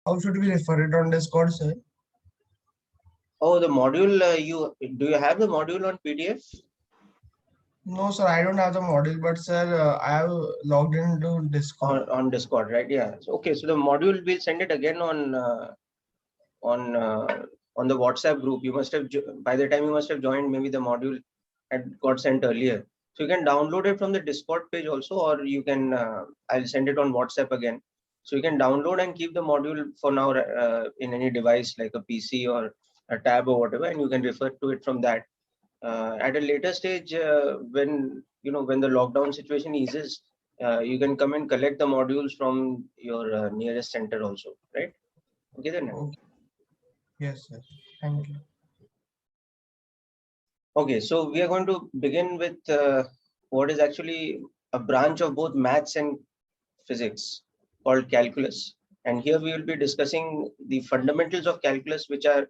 How should we refer it on Discord, sir? Oh, the module, do you have the module on PDF? No, sir, I don't have the module, but sir, I have logged into Discord. On Discord, right? Yeah. So, okay. So the module, we'll send it again on the WhatsApp group. You must have, by the time you must have joined, maybe the module had got sent earlier. So you can download it from the Discord page also, or you can, I'll send it on WhatsApp again. So you can download and keep the module for now in any device like a PC or a tab or whatever, and you can refer to it from that. At a later stage, when the lockdown situation eases, you can come and collect the modules from your nearest center also, right? Okay then. Okay. Yes, sir. Thank you. Okay, so we are going to begin with what is actually a branch of both maths and physics called calculus. And here we will be discussing the fundamentals of calculus, which are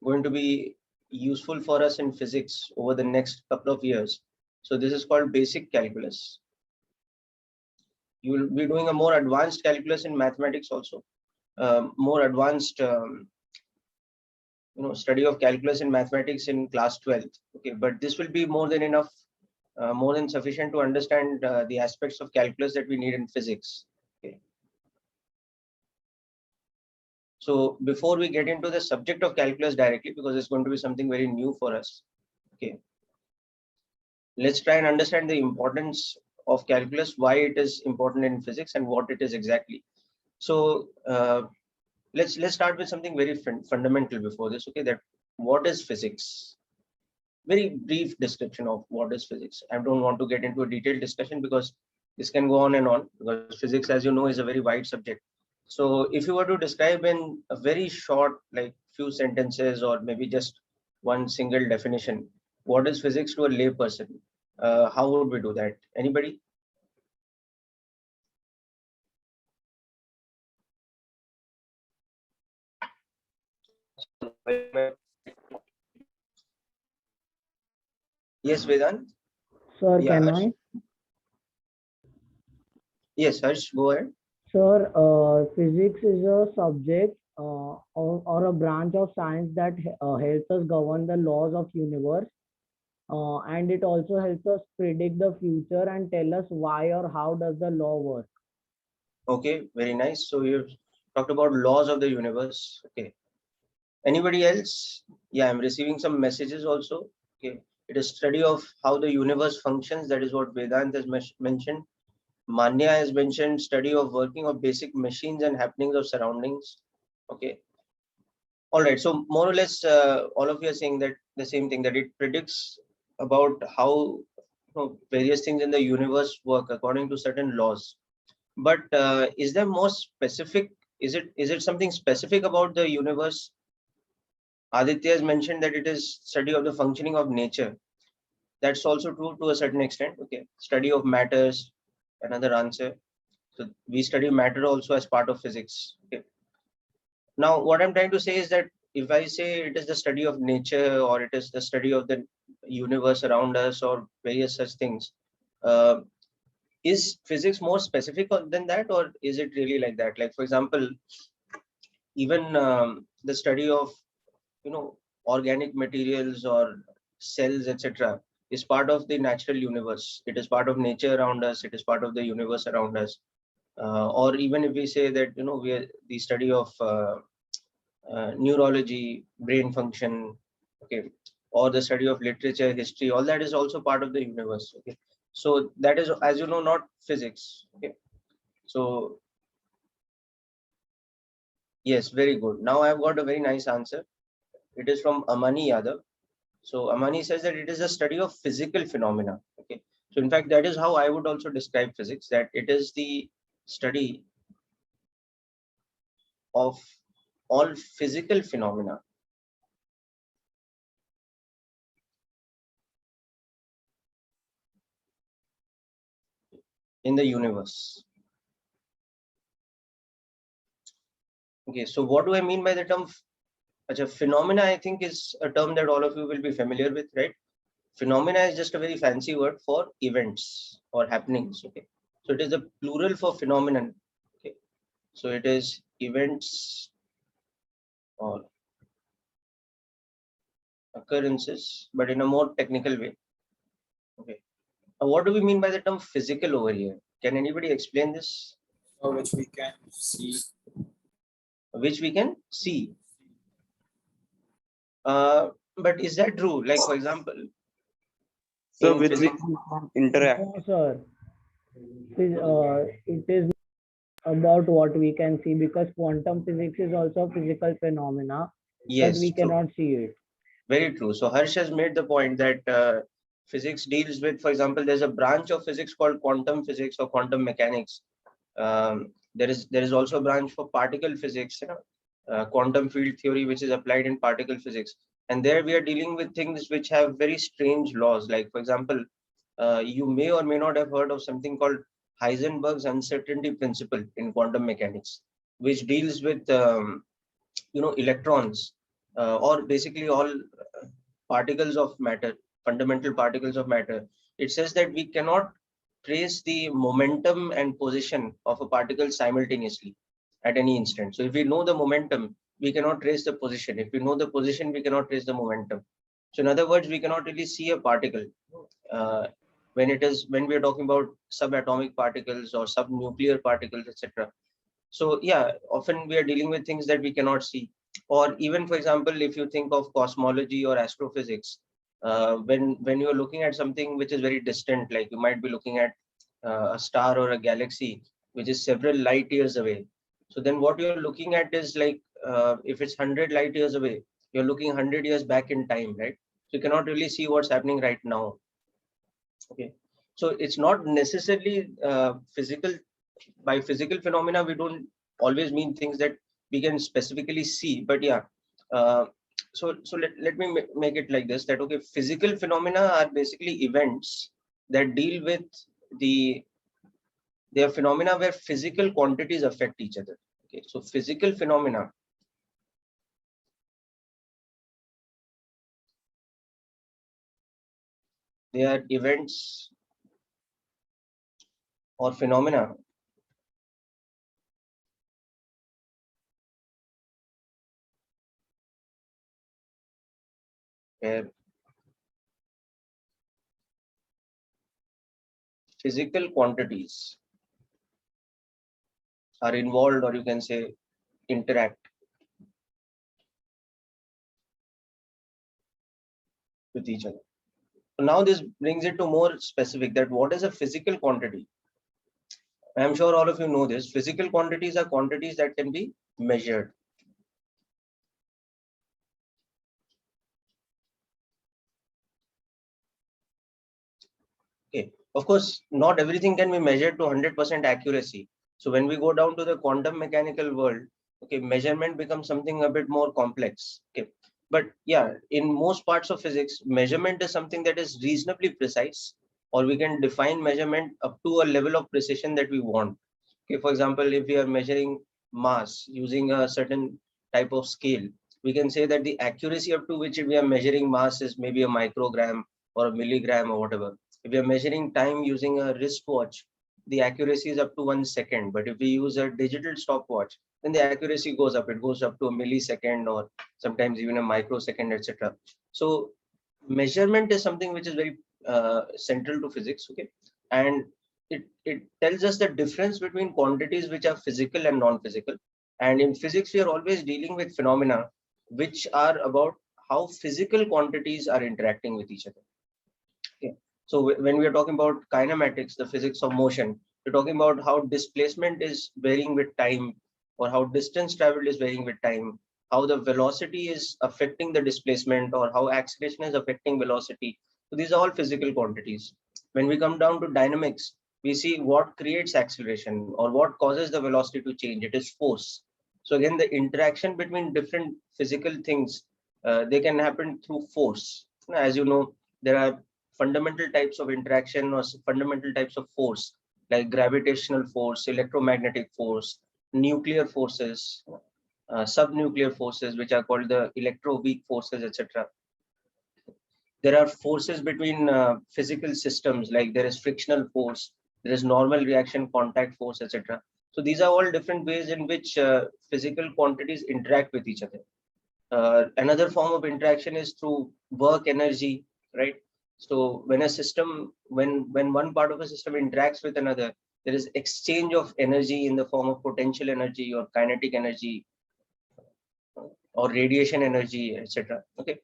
going to be useful for us in physics over the next couple of years. So this is called basic calculus. You will be doing a more advanced calculus in mathematics also, more advanced study of calculus in mathematics in class 12th. Okay, but this will be more than enough, more than sufficient to understand the aspects of calculus that we need in physics. Okay. So before we get into the subject of calculus directly, because it's going to be something very new for us, okay, let's try and understand the importance of calculus, why it is important in physics, and what it is exactly. So let's start with something very fundamental before this. Okay, that what is physics? Very brief description of what is physics. I don't want to get into a detailed discussion because this can go on and on, because physics, as you know, is a very wide subject. So if you were to describe in a very short, like few sentences or maybe just one single definition, what is physics to a lay person? How would we do that? Anybody? Yes, Vedant? Sir, Yeah, can Harsh. I? Yes, Harsh, go ahead. Sir, physics is a subject or a branch of science that helps us govern the laws of universe. And it also helps us predict the future and tell us why or how does the law work. Okay, very nice. So you've talked about laws of the universe. Okay. Anybody else? Yeah, I'm receiving some messages also. Okay. It is study of how the universe functions. That is what Vedant has mentioned. Manya has mentioned study of working of basic machines and happenings of surroundings. Okay. All right. So more or less, all of you are saying that the same thing, that it predicts about how various things in the universe work according to certain laws. But is there more specific? Is it something specific about the universe? Aditya has mentioned that it is study of the functioning of nature. That's also true to a certain extent. Okay, study of matters, another answer. So we study matter also as part of physics. Okay. Now, what I'm trying to say is that if I say it is the study of nature, or it is the study of the universe around us, or various such things, is physics more specific than that, or is it really like that? Like, for example, even the study of organic materials or cells, etc., is part of the natural universe. It is part of nature around us. It is part of the universe around us. Or even if we say that we are the study of neurology, brain function, okay, or the study of literature, history, all that is also part of the universe. Okay, so that is, as you know, not physics. Okay, so yes, very good. Now I've got a very nice answer. It is from Amani Yadav. So Amani says that it is a study of physical phenomena. Okay, so in fact, that is how I would also describe physics, that it is the study of all physical phenomena. In the universe. Okay, so what do I mean by the term phenomena? I think is a term that all of you will be familiar with, right? Phenomena is just a very fancy word for events or happenings. Okay, so it is the plural for phenomenon. Okay, so it is events or occurrences, but in a more technical way. Okay. What do we mean by the term physical over here? Can anybody explain this? Which we can see. Which we can see. But is that true? Like, for example, So in with which physics, we can interact. No, sir. It is about what we can see, because quantum physics is also a physical phenomena, but yes, we true. cannot see it. Very true. So Harsh has made the point that physics deals with, for example, there's a branch of physics called quantum physics or quantum mechanics. There is also a branch for particle physics, quantum field theory, which is applied in particle physics. And there we are dealing with things which have very strange laws. Like, for example, you may or may not have heard of something called Heisenberg's uncertainty principle in quantum mechanics, which deals with electrons or basically all particles of matter, fundamental particles of matter. It says that we cannot trace the momentum and position of a particle simultaneously at any instant. So if we know the momentum, we cannot trace the position. If we know the position, we cannot trace the momentum. So in other words, we cannot really see a particle when we are talking about subatomic particles or subnuclear particles, etc. So yeah, often we are dealing with things that we cannot see. Or even, for example, if you think of cosmology or astrophysics, when you're looking at something which is very distant, like you might be looking at a star or a galaxy which is several light years away. So then what you're looking at is like, if it's 100 light years away, you're looking 100 years back in time, right? So you cannot really see what's happening right now. Okay, so it's not necessarily physical. By physical phenomena, we don't always mean things that we can specifically see, but yeah. So let me make it like this, that okay, physical phenomena are basically events that deal with they are phenomena where physical quantities affect each other. Okay, so physical phenomena they are events or phenomena where physical quantities are involved, or you can say interact with each other. So now this brings it to more specific, that what is a physical quantity? I'm sure all of you know this. Physical quantities are quantities that can be measured. Okay, of course, not everything can be measured to 100% accuracy. So when we go down to the quantum mechanical world, okay, measurement becomes something a bit more complex. Okay, but yeah, in most parts of physics, measurement is something that is reasonably precise, or we can define measurement up to a level of precision that we want. Okay, for example, if we are measuring mass using a certain type of scale, we can say that the accuracy up to which we are measuring mass is maybe a microgram or a milligram or whatever. If we are measuring time using a wristwatch, the accuracy is up to 1 second. But if we use a digital stopwatch, then the accuracy goes up. It goes up to a millisecond or sometimes even a microsecond, etc. So measurement is something which is very central to physics. Okay, and it tells us the difference between quantities which are physical and non-physical. And in physics, we are always dealing with phenomena which are about how physical quantities are interacting with each other. Okay. So when we are talking about kinematics, the physics of motion, we're talking about how displacement is varying with time, or how distance traveled is varying with time, how the velocity is affecting the displacement, or how acceleration is affecting velocity. So these are all physical quantities. When we come down to dynamics, we see what creates acceleration or what causes the velocity to change. It is force. So again, the interaction between different physical things, they can happen through force. As you know, there are fundamental types of interaction or fundamental types of force, like gravitational force, electromagnetic force, nuclear forces, subnuclear forces, which are called the electroweak forces, etc. There are forces between physical systems, like there is frictional force, there is normal reaction contact force, etc. So these are all different ways in which physical quantities interact with each other. Another form of interaction is through work energy, right? So when a system, when one part of a system interacts with another, there is exchange of energy in the form of potential energy or kinetic energy or radiation energy, etc. Okay,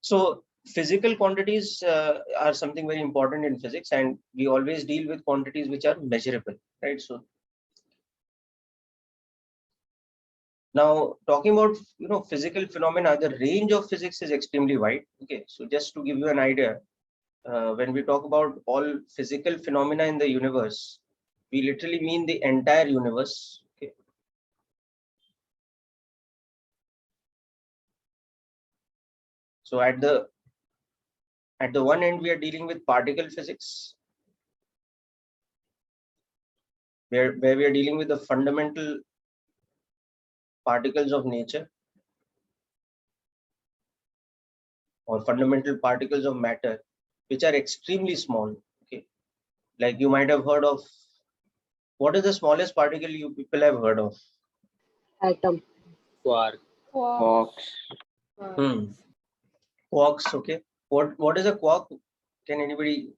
so physical quantities are something very important in physics, and we always deal with quantities which are measurable, right? So now talking about physical phenomena, the range of physics is extremely wide. Okay, so just to give you an idea, when we talk about all physical phenomena in the universe, we literally mean the entire universe. Okay. So at the one end, we are dealing with particle physics, where we are dealing with the fundamental particles of nature or fundamental particles of matter, which are extremely small. Okay, like you might have heard of, what is the smallest particle you people have heard of? Atom. Quark. Quarks. Quarks. Okay, what is a quark? Can anybody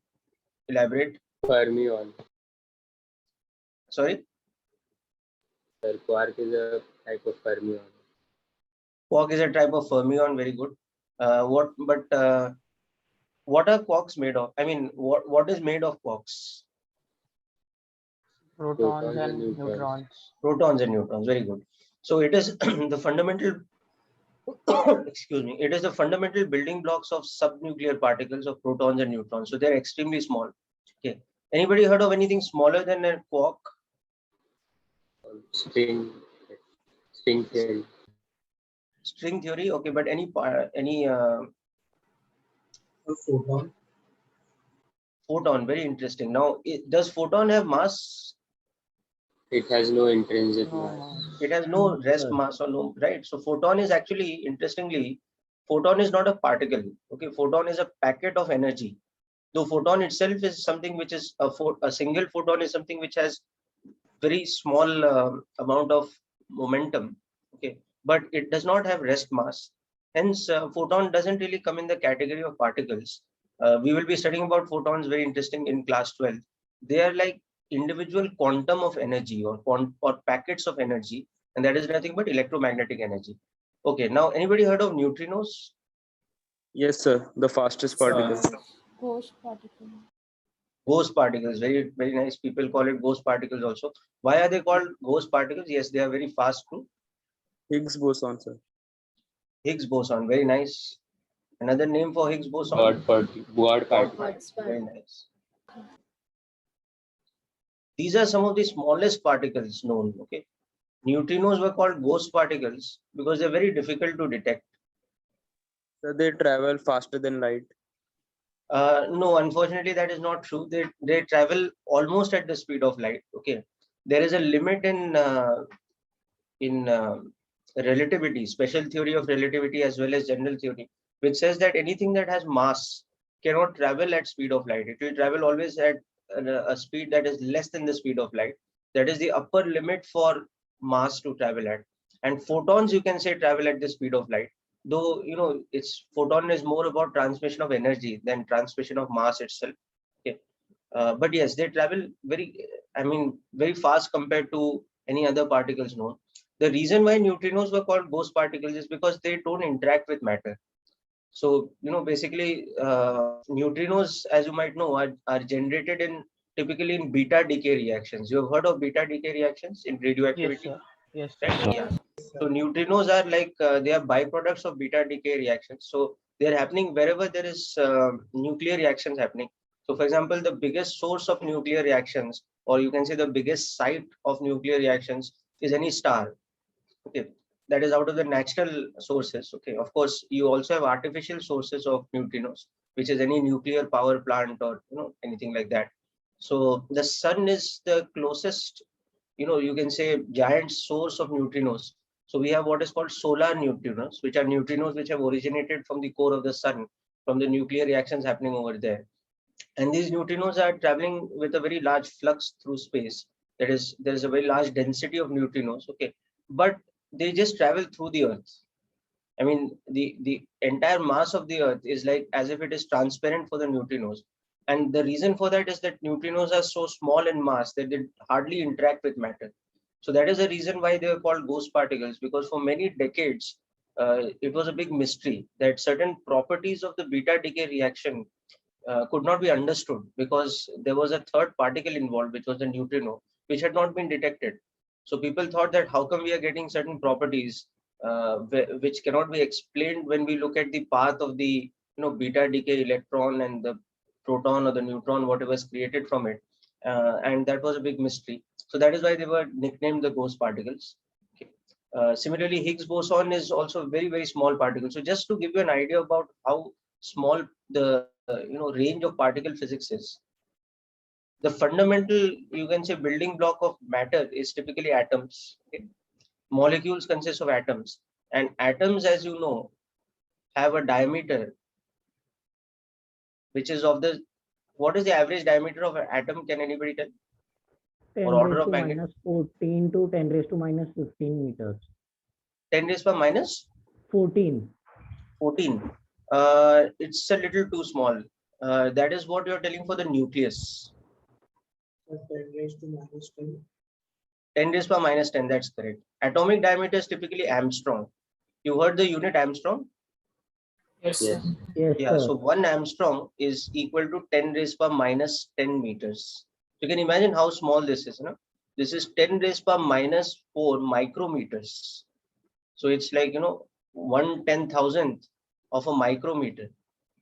elaborate? Fermion. Sorry, Sir, quark is a type of fermion. quark is a type of fermion. Very good. What are quarks made of? I mean, what is made of quarks? Protons and neutrons. Protons and neutrons. Very good. So it is the fundamental excuse me, it is the fundamental building blocks of subnuclear particles of protons and neutrons. So they're extremely small. Okay, anybody heard of anything smaller than a quark? String theory. String theory. Okay, but any Photon. photon. Very interesting. Now, does photon have mass? It has no intrinsic No, mass. no. It has no rest mass or no, right? So photon is actually, interestingly, photon is not a particle. Okay, photon is a packet of energy. Though photon itself is something which is a single photon is something which has very small amount of momentum. Okay, but it does not have rest mass. Hence, photon doesn't really come in the category of particles. We will be studying about photons, very interesting, in class 12. They are like individual quantum of energy or packets of energy, and that is nothing but electromagnetic energy. Okay, now anybody heard of neutrinos? Yes, sir. The fastest particle. Ghost particle. Ghost particles, very nice. People call it ghost particles also. Why are they called ghost particles? Yes, they are very fast too. Higgs boson, sir. Higgs boson, very nice. Another name for Higgs boson? God particle. Very nice. These are some of the smallest particles known. Okay, neutrinos were called ghost particles because they're very difficult to detect. So they travel faster than light. No, unfortunately, that is not true. They travel almost at the speed of light. Okay, there is a limit in relativity, special theory of relativity as well as general theory, which says that anything that has mass cannot travel at speed of light. It will travel always at a speed that is less than the speed of light. That is the upper limit for mass to travel at. And photons, you can say, travel at the speed of light. Though, it's photon is more about transmission of energy than transmission of mass itself. Okay, but yes, they travel very fast compared to any other particles known. The reason why neutrinos were called ghost particles is because they don't interact with matter. So, basically, neutrinos, as you might know, are generated typically in beta decay reactions. You have heard of beta decay reactions in radioactivity? Yes, Right? sir. Yeah. So neutrinos are like they are byproducts of beta decay reactions. So they are happening wherever there is nuclear reactions happening. So, for example, the biggest source of nuclear reactions, or you can say the biggest site of nuclear reactions, is any star. Okay, that is out of the natural sources. Okay, of course, you also have artificial sources of neutrinos, which is any nuclear power plant or anything like that. So the sun is the closest, you can say, giant source of neutrinos. So we have what is called solar neutrinos, which are neutrinos which have originated from the core of the sun, from the nuclear reactions happening over there. And these neutrinos are traveling with a very large flux through space. That is, there is a very large density of neutrinos. Okay, but they just travel through the earth. I mean, the entire mass of the Earth is like as if it is transparent for the neutrinos. And the reason for that is that neutrinos are so small in mass that they hardly interact with matter. So that is the reason why they are called ghost particles, because for many decades, it was a big mystery that certain properties of the beta decay reaction could not be understood because there was a third particle involved, which was the neutrino, which had not been detected. So people thought that how come we are getting certain properties which cannot be explained when we look at the path of the beta decay electron and the proton or the neutron, whatever is created from it, and that was a big mystery. So that is why they were nicknamed the ghost particles. Okay. Similarly, Higgs boson is also a very small particle. So just to give you an idea about how small the range of particle physics is, the fundamental, you can say, building block of matter is typically atoms. Okay? Molecules consist of atoms, and atoms, as you know, have a diameter which is of the, what is the average diameter of an atom? Can anybody tell? 10 Or order raised of to magnitude? minus 14 to 10 raised to minus 15 meters. 10 raised by minus 14. 14. It's a little too small. That is what you're telling for the nucleus. 10 raised to minus 10. 10 raised by minus 10, that's correct. Atomic diameter is typically Armstrong. You heard the unit Armstrong? Yes, Yes. sir. Yes, Yeah, sir. so 1 Armstrong is equal to 10 raised by minus 10 meters. You can imagine how small this is, no? This is 10 raised by minus 4 micrometers. So it's like, 1/10,000th of a micrometer.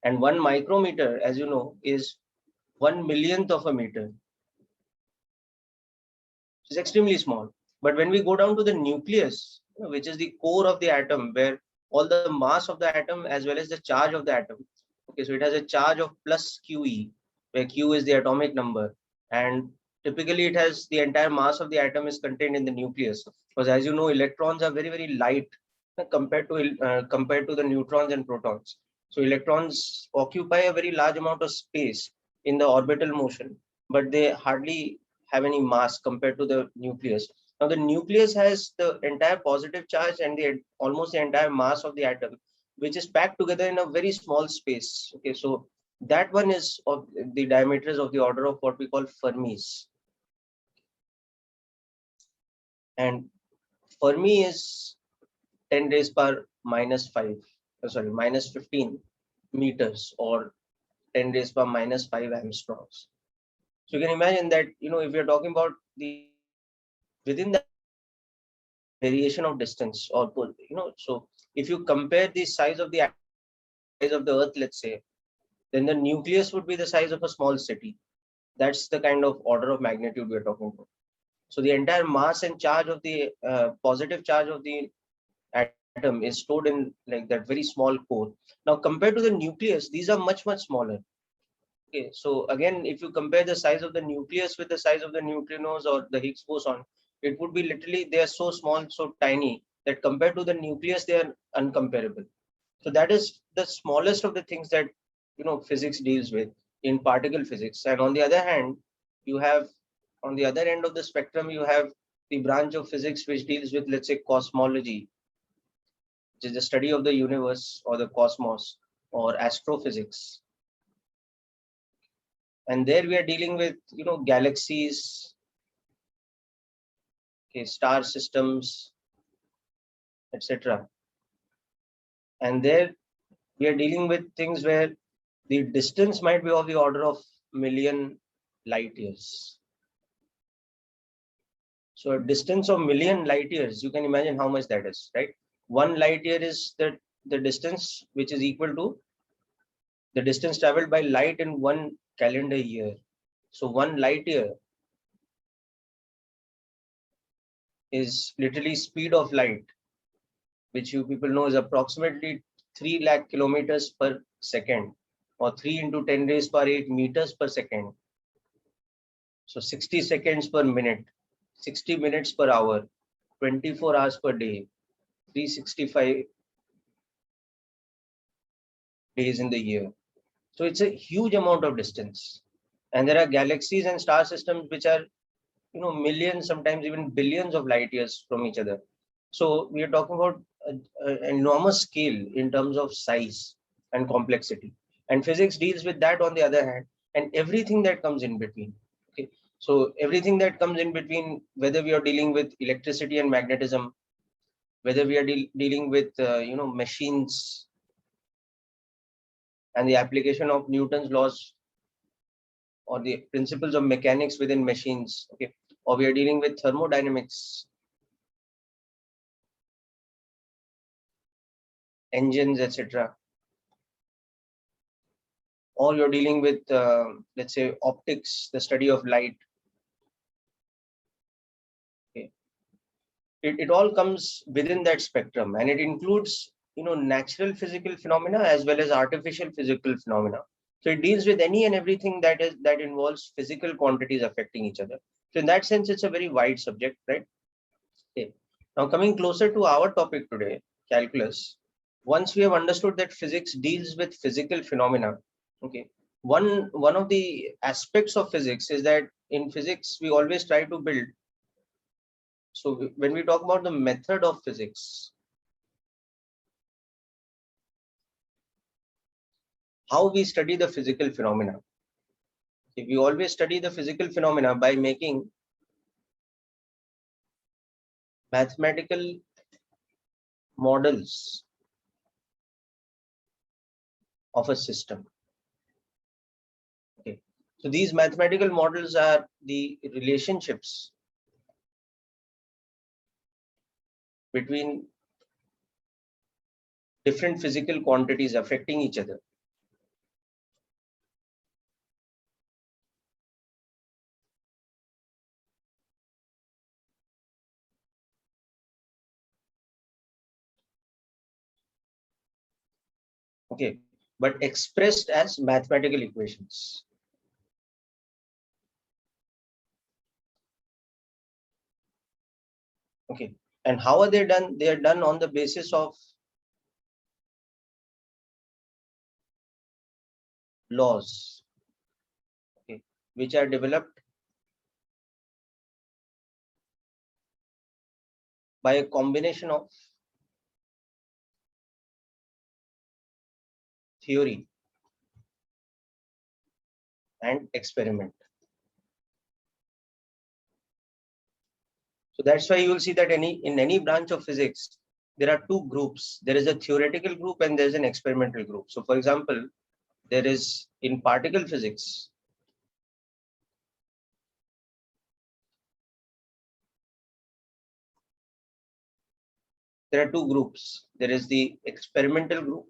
And 1 micrometer, as you know, is 1 millionth of a meter. It's extremely small. But when we go down to the nucleus, which is the core of the atom, where all the mass of the atom as well as the charge of the atom. Okay, so it has a charge of plus QE, where Q is the atomic number. And typically it has the entire mass of the atom is contained in the nucleus. Because as you know, electrons are very light compared to the neutrons and protons. So electrons occupy a very large amount of space in the orbital motion, but they hardly have any mass compared to the nucleus. Now the nucleus has the entire positive charge and almost the entire mass of the atom, which is packed together in a very small space. Okay, so that one is of the diameters of the order of what we call Fermis. And Fermi is 10 raised per minus 5, minus 15 meters, or 10 raised per minus 5 Armstrongs. So you can imagine that, if you're talking about the within the variation of distance, or so if you compare the size of the Earth, let's say, then the nucleus would be the size of a small city. That's the kind of order of magnitude we're talking about. So the entire mass and charge of the positive charge of the atom is stored in like that very small core. Now compared to the nucleus, these are much smaller. Okay, so again, if you compare the size of the nucleus with the size of the neutrinos or the Higgs boson, it would be literally, they are so small, so tiny, that compared to the nucleus, they are uncomparable. So that is the smallest of the things that physics deals with in particle physics. And on the other hand, you have, on the other end of the spectrum, you have the branch of physics which deals with, let's say, cosmology, which is the study of the universe or the cosmos, or astrophysics. And there we are dealing with galaxies, okay, star systems, etc. And there we are dealing with things where the distance might be of the order of million light years. So a distance of million light years, you can imagine how much that is, right? 1 light year is the distance which is equal to the distance traveled by light in 1 calendar year. So 1 light year is literally speed of light, which you people know is approximately 3 lakh kilometers per second, or 3 into 10 raised per 8 meters per second. So 60 seconds per minute, 60 minutes per hour, 24 hours per day, 365 days in the year. So it's a huge amount of distance. And there are galaxies and star systems which are millions, sometimes even billions of light years from each other. So we are talking about an enormous scale in terms of size and complexity. And physics deals with that on the other hand, and everything that comes in between. Okay, so everything that comes in between, whether we are dealing with electricity and magnetism, whether we are dealing with machines and the application of Newton's laws or the principles of mechanics within machines, okay, or we are dealing with thermodynamics, engines, etc., or you're dealing with let's say optics, the study of light. Okay, it all comes within that spectrum, and it includes natural physical phenomena as well as artificial physical phenomena. So it deals with any and everything that involves physical quantities affecting each other. So in that sense, it's a very wide subject, right? Okay. Now coming closer to our topic today, calculus. Once we have understood that physics deals with physical phenomena, okay, one of the aspects of physics is that in physics we always try to build. So when we talk about the method of physics, how we study the physical phenomena. If we always study the physical phenomena by making mathematical models of a system. Okay, so these mathematical models are the relationships between different physical quantities affecting each other. Okay, but expressed as mathematical equations. Okay, and how are they done? They are done on the basis of laws, okay, which are developed by a combination of theory and experiment. So that's why you will see that in any branch of physics, there are two groups. There is a theoretical group and there is an experimental group. So for example, there is in particle physics, there are two groups. There is the experimental group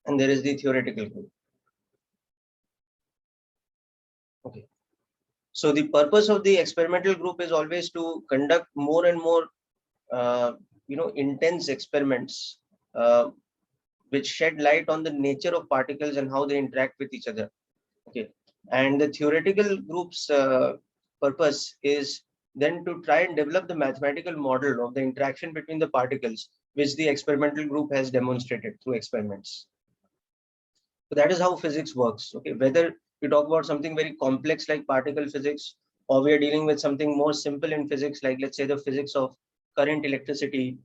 and there is the theoretical group. Okay. So the purpose of the experimental group is always to conduct more and more, intense experiments, which shed light on the nature of particles and how they interact with each other. Okay, and the theoretical group's purpose is then to try and develop the mathematical model of the interaction between the particles, which the experimental group has demonstrated through experiments. So that is how physics works. Okay, whether we talk about something very complex like particle physics, or we are dealing with something more simple in physics, like let's say the physics of current electricity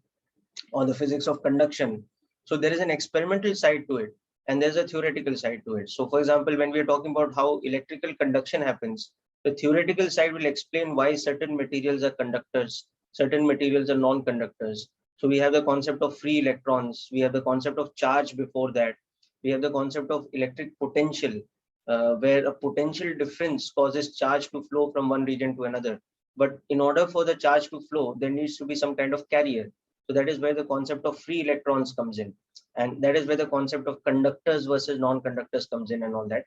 or the physics of conduction. So there is an experimental side to it and there's a theoretical side to it. So for example, when we are talking about how electrical conduction happens, the theoretical side will explain why certain materials are conductors, certain materials are non-conductors. So we have the concept of free electrons, we have the concept of charge before that, we have the concept of electric potential, where a potential difference causes charge to flow from one region to another. But in order for the charge to flow, there needs to be some kind of carrier. So that is where the concept of free electrons comes in. And that is where the concept of conductors versus non-conductors comes in and all that.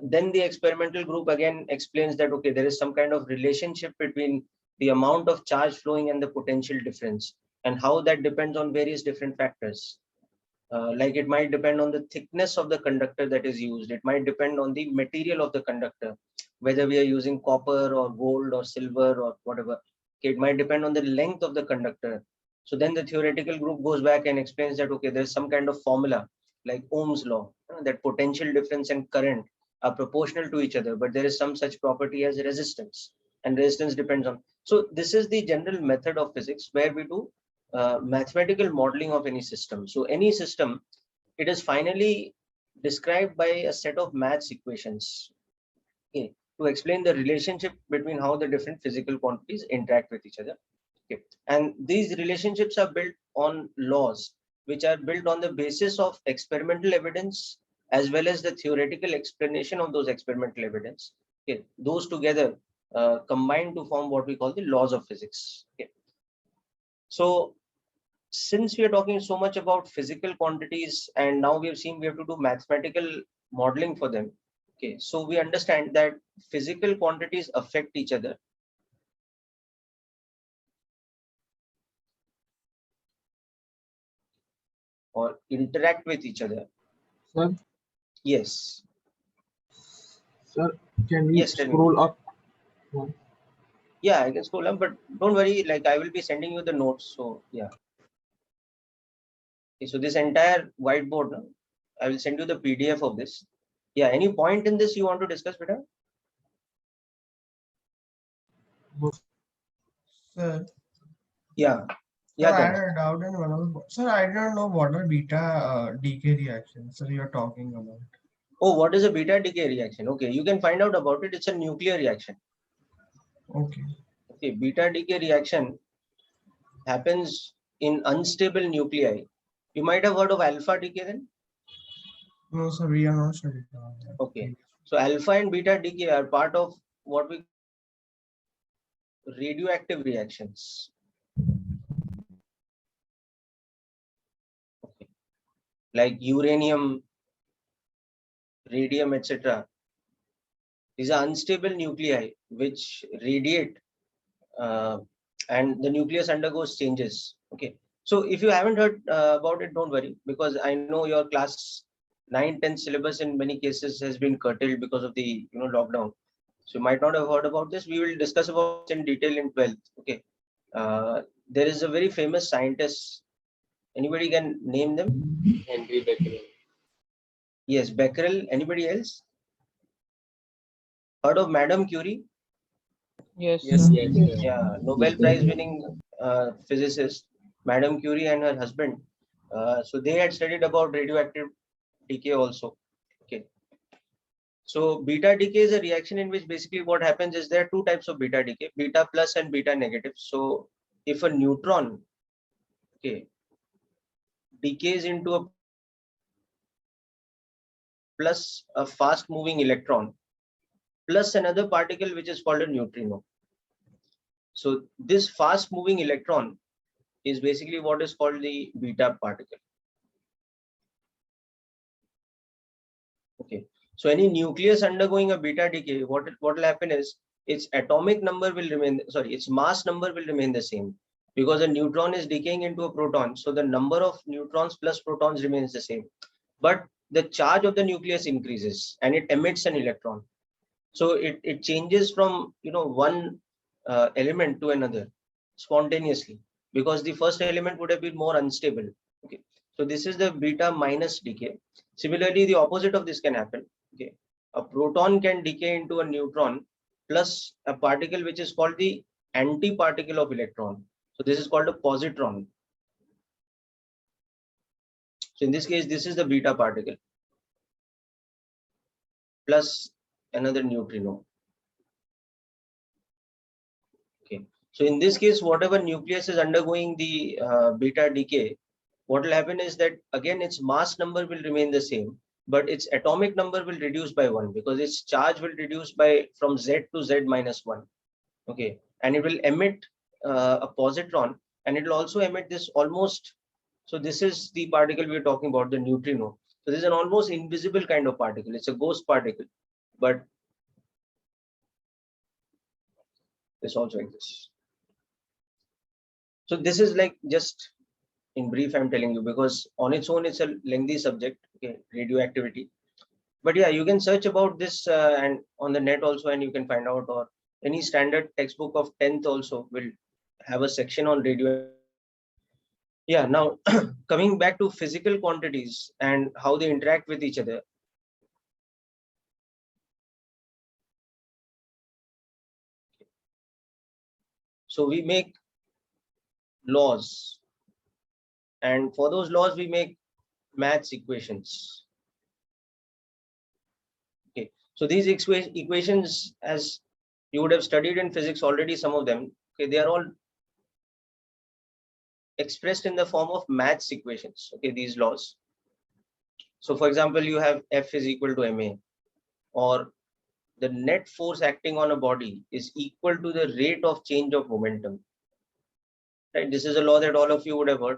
Then the experimental group again explains that, okay, there is some kind of relationship between the amount of charge flowing and the potential difference, and how that depends on various different factors. Like it might depend on the thickness of the conductor that is used. It might depend on the material of the conductor, whether we are using copper or gold or silver or whatever. Okay, it might depend on the length of the conductor. So then the theoretical group goes back and explains that, okay, there's some kind of formula like Ohm's law, that potential difference and current are proportional to each other, but there is some such property as resistance. and resistance depends on. So this is the general method of physics where we do mathematical modeling of any system. So any system, it is finally described by a set of maths equations, okay, to explain the relationship between how the different physical quantities interact with each other. Okay. And these relationships are built on laws, which are built on the basis of experimental evidence as well as the theoretical explanation of those experimental evidence. Okay. Those together combine to form what we call the laws of physics. Okay. So since we are talking so much about physical quantities, and now we have seen we have to do mathematical modeling for them. Okay, so we understand that physical quantities affect each other. Or interact with each other. Sir, Yes. sir, can we Yes, tell me. scroll up? Yeah, I can scroll up, but don't worry, like I will be sending you the notes. So yeah. Okay, so this entire whiteboard, no, I will send you the PDF of this. Yeah, any point in this you want to discuss, Beta? Sir, Yeah. sir, Yeah, I had thanks. a doubt in one of the, sir, I don't know what are beta decay reactions, sir, you're talking about. Oh, what is a beta decay reaction? Okay, you can find out about it. It's a nuclear reaction. Okay. Okay, beta decay reaction happens in unstable nuclei. You might have heard of alpha decay then. No, sir, we are not studying about that. Okay, so alpha and beta decay are part of what we radioactive reactions. Okay. Like uranium, radium, etc. These are unstable nuclei which radiate and the nucleus undergoes changes. Okay, so if you haven't heard about it, don't worry, because I know your class 9-10 syllabus in many cases has been curtailed because of the lockdown. So you might not have heard about this. We will discuss about this in detail in 12th. Okay, there is a very famous scientist. Anybody can name them? Henry Becquerel. Yes, Becquerel. Anybody else? Heard of Madame Curie? Yes. Yes, sir. yes. Yeah, Nobel Prize winning physicist, Madame Curie and her husband. So they had studied about radioactive decay also. Okay. So beta decay is a reaction in which basically what happens is there are two types of beta decay, beta plus and beta negative. So if a neutron, okay, decays into a plus a fast moving electron plus another particle which is called a neutrino. So this fast moving electron is basically what is called the beta particle. Okay, so any nucleus undergoing a beta decay, what will happen is its atomic number will remain, sorry, its mass number will remain the same, because a neutron is decaying into a proton, so the number of neutrons plus protons remains the same, but the charge of the nucleus increases and it emits an electron. So it changes from one element to another spontaneously, because the first element would have been more unstable. Okay, so this is the beta minus decay. Similarly, the opposite of this can happen. Okay, a proton can decay into a neutron plus a particle which is called the antiparticle of electron. So this is called a positron. So in this case, this is the beta particle plus another neutrino. Okay, so in this case, whatever nucleus is undergoing the beta decay, what will happen is that again its mass number will remain the same, but its atomic number will reduce by 1, because its charge will reduce by from Z to Z minus 1. Okay, and it will emit a positron, and it will also emit this almost, so this is the particle we are talking about, the neutrino. So this is an almost invisible kind of particle. It's a ghost particle, but this also exists. So this is like just in brief I'm telling you, because on its own it's a lengthy subject. Okay, radioactivity, but yeah, you can search about this and on the net also, and you can find out, or any standard textbook of 10th also will have a section on radio. Yeah, now coming back to physical quantities and how they interact with each other. So we make laws, and for those laws we make maths equations. Okay, so these equations, as you would have studied in physics already, some of them, okay, they are all expressed in the form of maths equations. Okay, these laws. So for example, you have F is equal to ma, or the net force acting on a body is equal to the rate of change of momentum. Right, this is a law that all of you would have heard.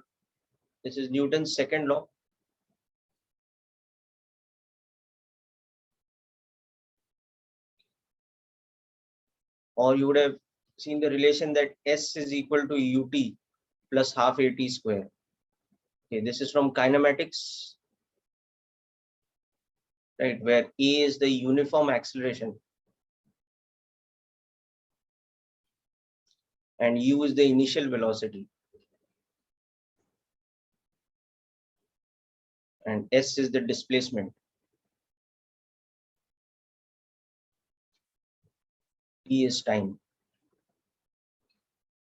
This is Newton's second law. Or you would have seen the relation that S is equal to ut plus half at square. Okay, this is from kinematics, right, where A is the uniform acceleration and u is the initial velocity, and S is the displacement. T is time.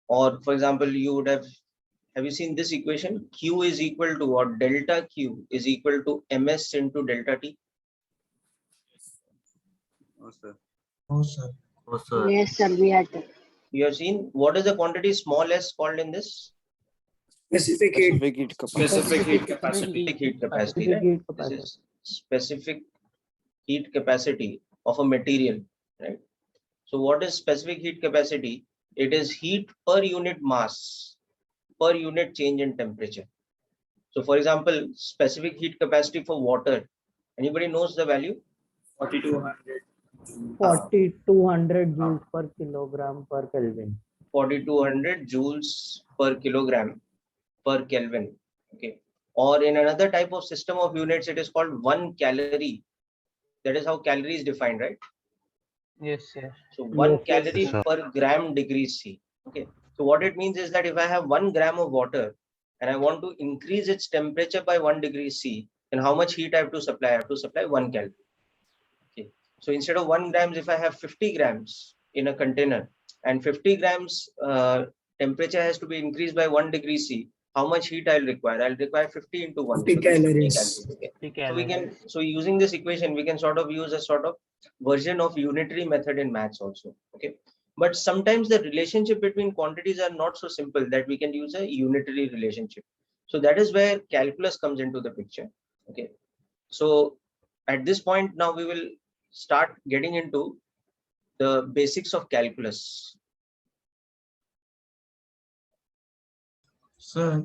Or for example, you would have you seen this equation? Q is equal to, or delta Q is equal to ms into delta T. Oh, sir. Oh, sir. Oh, sir. Yes, sir, we had that. You have seen what is the quantity small s called in this? Specific heat. Specific heat capacity. Specific heat capacity, Specific right? heat This capacity. is specific heat capacity of a material, right? So what is specific heat capacity? It is heat per unit mass per unit change in temperature. So for example, specific heat capacity for water, anybody knows the value? 4200. 4200 joules per kilogram per Kelvin. 4200 joules per kilogram per Kelvin. Okay. Or in another type of system of units, it is called 1 calorie. That is how calorie is defined, right? Yes, sir. So 1 Yes, calorie sir. per gram degrees C. Okay. So what it means is that if I have 1 gram of water and I want to increase its temperature by 1 degree C, then how much heat I have to supply? I have to supply 1 calorie. Okay. So instead of 1 grams, if I have 50 grams in a container and 50 grams temperature has to be increased by 1 degree C, how much heat I'll require? I'll require 50 into 1. 50 So that's 50 calories. calories. Okay. So we can, so using this equation, we can sort of use a sort of version of unitary method in maths also. Okay. But sometimes the relationship between quantities are not so simple that we can use a unitary relationship. So that is where calculus comes into the picture. Okay. So at this point now we will start getting into the basics of calculus. Sir,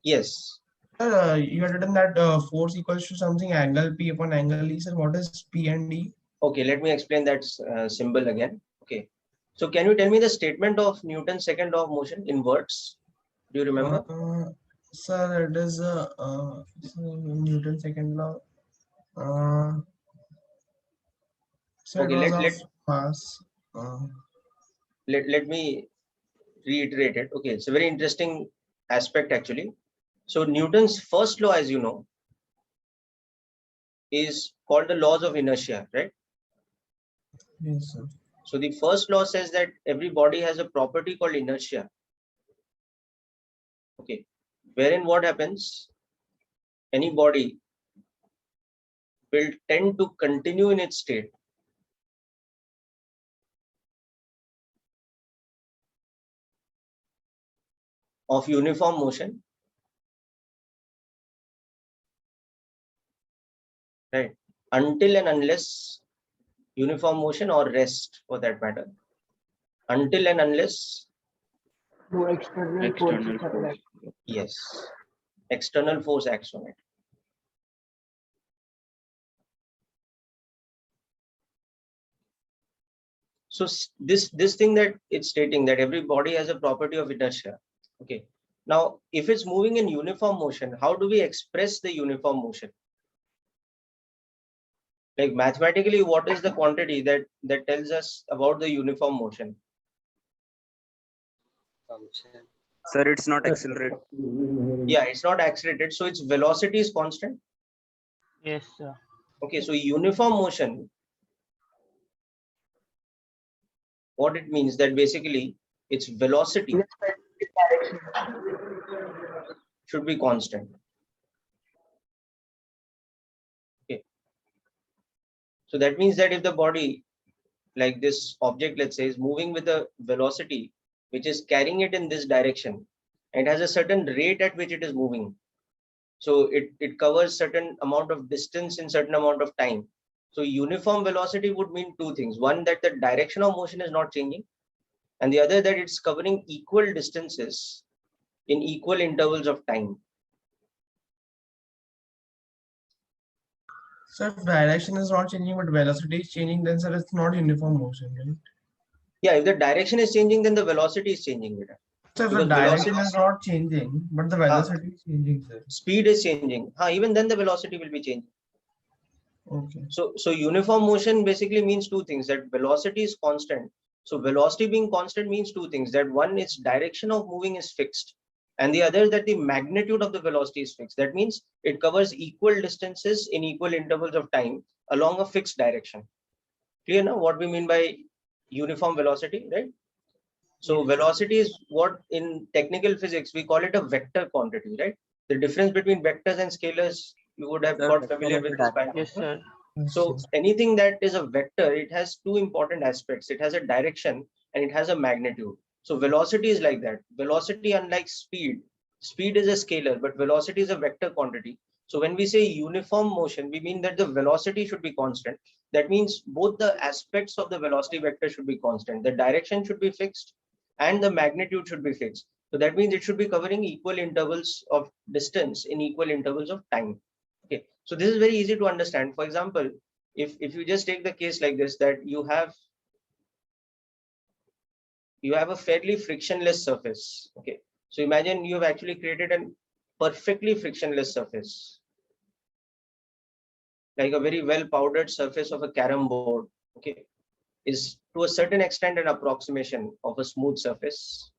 Yes. sir, you had written that force equals to something angle P upon angle E. Sir, what is P and D? Okay, let me explain that symbol again. Okay. So can you tell me the statement of Newton's second law of motion in words? Do you remember? Sir, it is Newton's second law. So Okay, it was of mass. let me reiterate it. Okay, it's a very interesting aspect actually. So Newton's first law, as you know, is called the laws of inertia, right? Yes, sir. So the first law says that every body has a property called inertia. Okay, wherein what happens? Any body will tend to continue in its state of uniform motion, right, until and unless uniform motion, or rest for that matter, until and unless No external forces apply. yes, external force acts on it. So this thing that it's stating that every body has a property of inertia. Okay, now if it's moving in uniform motion, how do we express the uniform motion? Like mathematically, what is the quantity that tells us about the uniform motion? Function. Sir, it's not accelerate. Yeah, it's not accelerated, so its velocity is constant. Yes, sir. Okay, so uniform motion, what it means that basically its velocity should be constant. Okay. So that means that if the body, like this object, let's say, is moving with a velocity which is carrying it in this direction, and it has a certain rate at which it is moving. So it covers certain amount of distance in certain amount of time. So uniform velocity would mean two things. One, that the direction of motion is not changing, and the other, that it's covering equal distances in equal intervals of time. So if direction is not changing, but velocity is changing, then sir, it's not uniform motion, right? Yeah, if the direction is changing, then the velocity is changing. So if the Because direction velocity- is not changing, but the velocity is changing, sir. Speed is changing. Even then the velocity will be changing. Okay. So uniform motion basically means two things, that velocity is constant. So velocity being constant means two things, that one, its direction of moving is fixed, and the other, that the magnitude of the velocity is fixed. That means it covers equal distances in equal intervals of time along a fixed direction. Clear now what we mean by uniform velocity, right? So velocity is what in technical physics we call it a vector quantity, right? The difference between vectors and scalars, you would have got familiar with this by now. Yes, sir. So anything that is a vector, it has two important aspects. It has a direction and it has a magnitude. So velocity is like that. Velocity, unlike speed, speed is a scalar, but velocity is a vector quantity. So when we say uniform motion, we mean that the velocity should be constant. That means both the aspects of the velocity vector should be constant. The direction should be fixed and the magnitude should be fixed. So that means it should be covering equal intervals of distance in equal intervals of time. Okay, so this is very easy to understand. For example, if you just take the case like this, that you have a fairly frictionless surface. Okay, so imagine you have actually created a perfectly frictionless surface, like a very well powdered surface of a carom board. Okay, is to a certain extent an approximation of a smooth surface.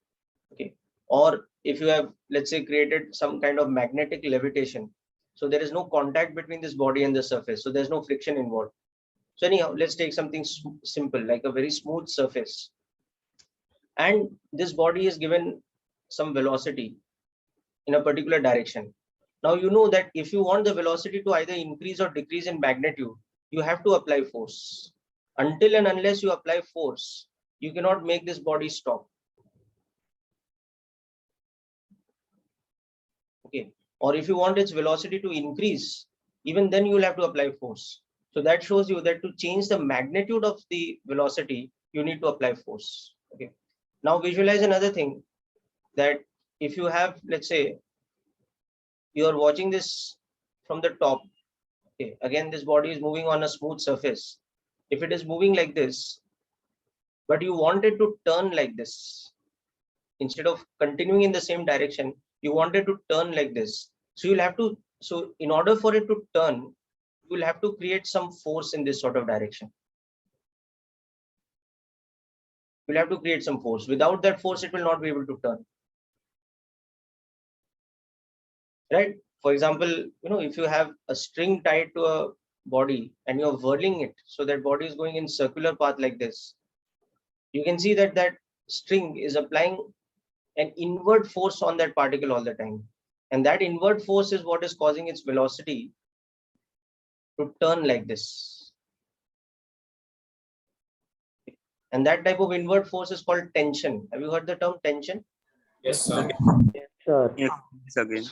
Okay, or if you have, let's say, created some kind of magnetic levitation, so there is no contact between this body and the surface, so there's no friction involved. So anyhow, let's take something simple, like a very smooth surface, and this body is given some velocity in a particular direction. Now you know that if you want the velocity to either increase or decrease in magnitude, you have to apply force. Until and unless you apply force, you cannot make this body stop. Okay, or if you want its velocity to increase, even then you will have to apply force. So that shows you that to change the magnitude of the velocity, you need to apply force. Okay, now visualize another thing, that if you have, let's say, you are watching this from the top. Okay, again, this body is moving on a smooth surface. If it is moving like this, but you want it to turn like this, instead of continuing in the same direction, you want it to turn like this. So you'll have to, so in order for it to turn, you will have to create some force in this sort of direction. You'll have to create some force. Without that force, it will not be able to turn. Right? For example, if you have a string tied to a body and you're whirling it, so that body is going in circular path like this, you can see that that string is applying an inward force on that particle all the time. And that inward force is what is causing its velocity to turn like this. And that type of inward force is called tension. Have you heard the term tension? Yes, sir. Yes, sir. Yes, again.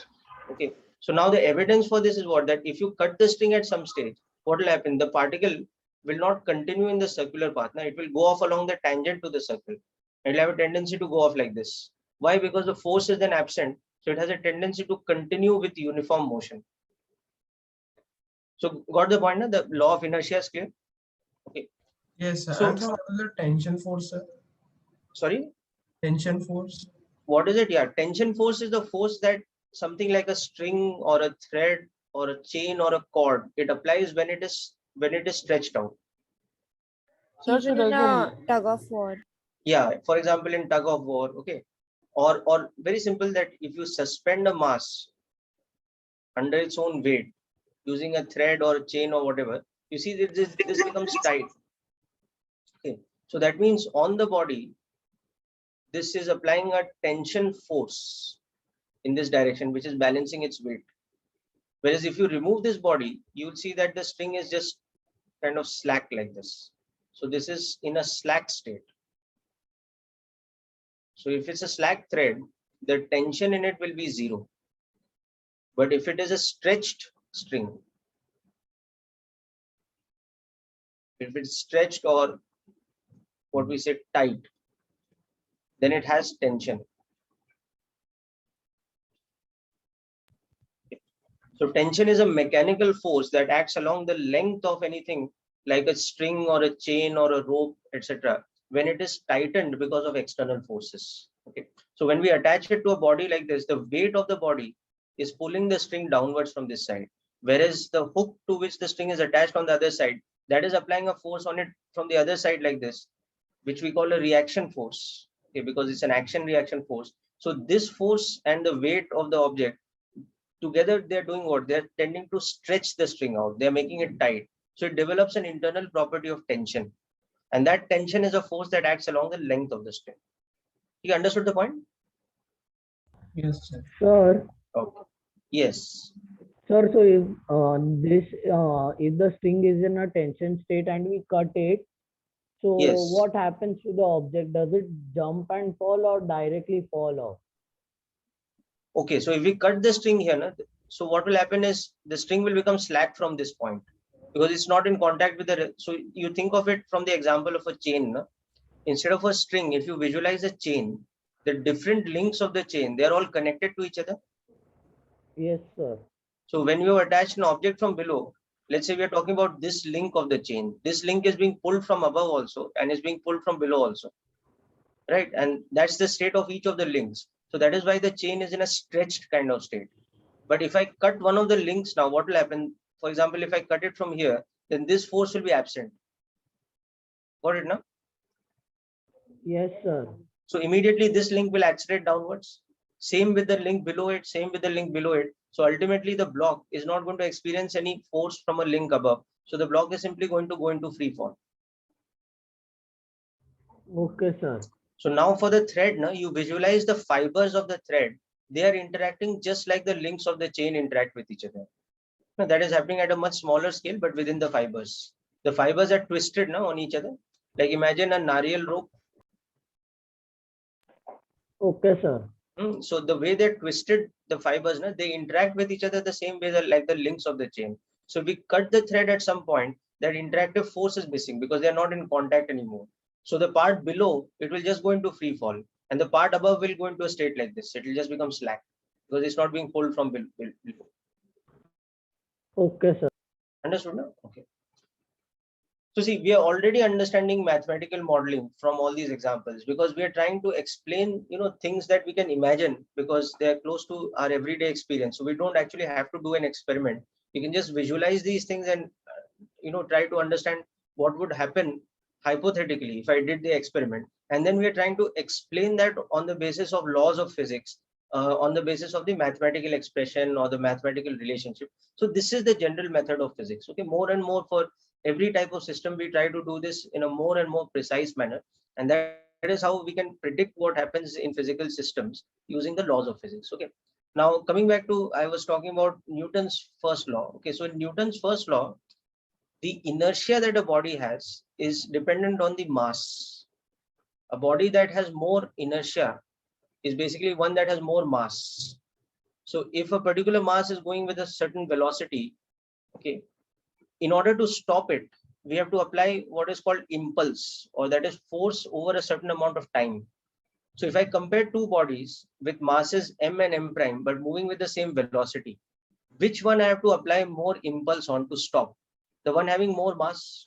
Okay. So now the evidence for this is what? That if you cut the string at some stage, what will happen? The particle will not continue in the circular path. Now it will go off along the tangent to the circle. It will have a tendency to go off like this. Why? Because the force is then absent. So it has a tendency to continue with uniform motion. So got the point? The law of inertia is clear? Okay. Yes, sir. So- And so what is the tension force, sir? Sorry? Tension force? What is it? Yeah, tension force is the force that something like a string or a thread or a chain or a cord, it applies when it is stretched out. Even in a tug of war. Yeah, for example, in tug of war, okay, or very simple, that if you suspend a mass under its own weight using a thread or a chain or whatever, you see that this becomes tight. Okay, so that means on the body, this is applying a tension force in this direction, which is balancing its weight. Whereas if you remove this body, you will see that the string is just kind of slack like this. So this is in a slack state. So if it's a slack thread, the tension in it will be 0. But if it is a stretched string, if it's stretched or what we say tight, then it has tension. So tension is a mechanical force that acts along the length of anything like a string or a chain or a rope, etc. when it is tightened because of external forces. Okay. So when we attach it to a body like this, the weight of the body is pulling the string downwards from this side. Whereas the hook to which the string is attached on the other side, that is applying a force on it from the other side like this, which we call a reaction force. Okay, because it's an action reaction force. So this force and the weight of the object together, they're doing what? They're tending to stretch the string out. They're making it tight. So it develops an internal property of tension. And that tension is a force that acts along the length of the string. You understood the point? Yes, sir. Sir, Okay. Yes. sir, so if the string is in a tension state and we cut it, so Yes. what happens to the object? Does it jump and fall or directly fall off? Okay, so if we cut the string here, so what will happen is the string will become slack from this point because it's not in contact with the. So you think of it from the example of a chain. Instead of a string, if you visualize a chain, the different links of the chain, they are all connected to each other. Yes, sir. So when you attach an object from below, let's say we are talking about this link of the chain. This link is being pulled from above also and is being pulled from below also. Right? And that's the state of each of the links. So that is why the chain is in a stretched kind of state. But if I cut one of the links now, what will happen? For example, if I cut it from here, then this force will be absent. Got it now? Yes, sir. So immediately this link will accelerate downwards. Same with the link below it, same with the link below it. So ultimately the block is not going to experience any force from a link above. So the block is simply going to go into free fall. Okay, sir. So now for the thread, you visualize the fibers of the thread. They are interacting just like the links of the chain interact with each other. Now, that is happening at a much smaller scale, but within the fibers. The fibers are twisted now on each other. Like imagine a nariyal rope. Okay, sir. So the way they're twisted, the fibers, they interact with each other the same way like the links of the chain. So we cut the thread at some point, that interactive force is missing because they're not in contact anymore. So the part below, it will just go into free fall. And the part above will go into a state like this. It will just become slack because it's not being pulled from below. Okay, sir. Understood now? Okay. So see, we are already understanding mathematical modeling from all these examples because we are trying to explain, things that we can imagine because they are close to our everyday experience. So we don't actually have to do an experiment. You can just visualize these things and, try to understand what would happen hypothetically if I did the experiment. And then we are trying to explain that on the basis of laws of physics, on the basis of the mathematical expression or the mathematical relationship. So this is the general method of physics. Okay, more and more for every type of system, we try to do this in a more and more precise manner. And that is how we can predict what happens in physical systems using the laws of physics. Okay. Now, coming back to, I was talking about Newton's first law. Okay. So in Newton's first law, the inertia that a body has is dependent on the mass. A body that has more inertia is basically one that has more mass. So if a particular mass is going with a certain velocity, okay, in order to stop it, we have to apply what is called impulse, or that is force over a certain amount of time. So if I compare two bodies with masses m and m prime, but moving with the same velocity, which one I have to apply more impulse on to stop? The one having more mass,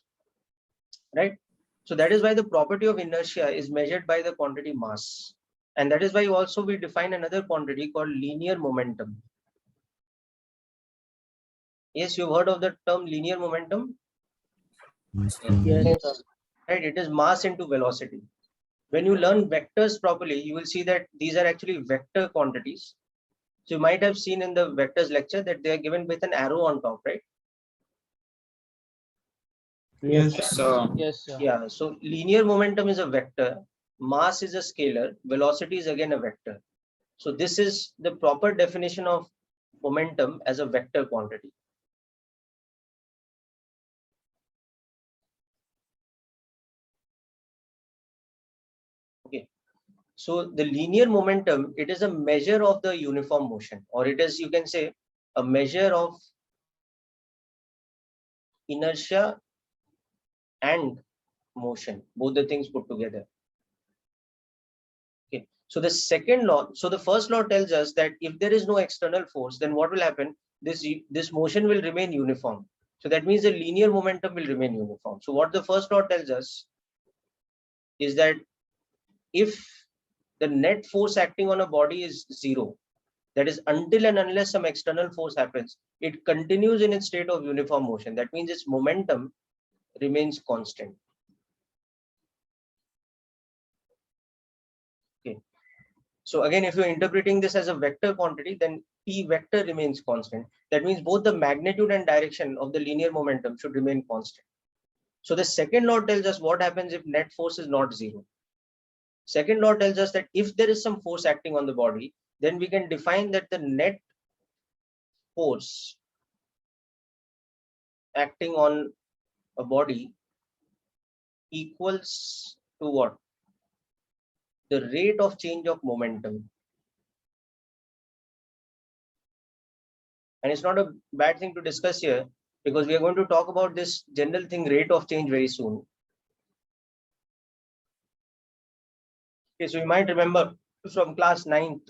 right? So that is why the property of inertia is measured by the quantity mass. And that is why also we define another quantity called linear momentum. Yes, you've heard of the term linear momentum? Yes, sir. Right, it is mass into velocity. When you learn vectors properly, you will see that these are actually vector quantities. So you might have seen in the vectors lecture that they are given with an arrow on top, right? Yes, Yes, sir. Yeah, so linear momentum is a vector mass is a scalar, velocity is again a vector. So this is the proper definition of momentum as a vector quantity. Okay. So the linear momentum, it is a measure of the uniform motion, or it is, you can say, a measure of inertia and motion, both the things put together. Okay. So the second law, so the first law tells us that if there is no external force, then what will happen? This motion will remain uniform. So that means the linear momentum will remain uniform. So what the first law tells us is that if the net force acting on a body is zero, that is until and unless some external force happens, it continues in its state of uniform motion. That means its momentum remains constant. Okay. So again, if you're interpreting this as a vector quantity, then P vector remains constant. That means both the magnitude and direction of the linear momentum should remain constant. So the second law tells us what happens if net force is not zero. Second law tells us that if there is some force acting on the body, then we can define that the net force acting on a body equals to what? The rate of change of momentum. And it's not a bad thing to discuss here, because we are going to talk about this general thing, rate of change, very soon. Okay, so you might remember from class 9th,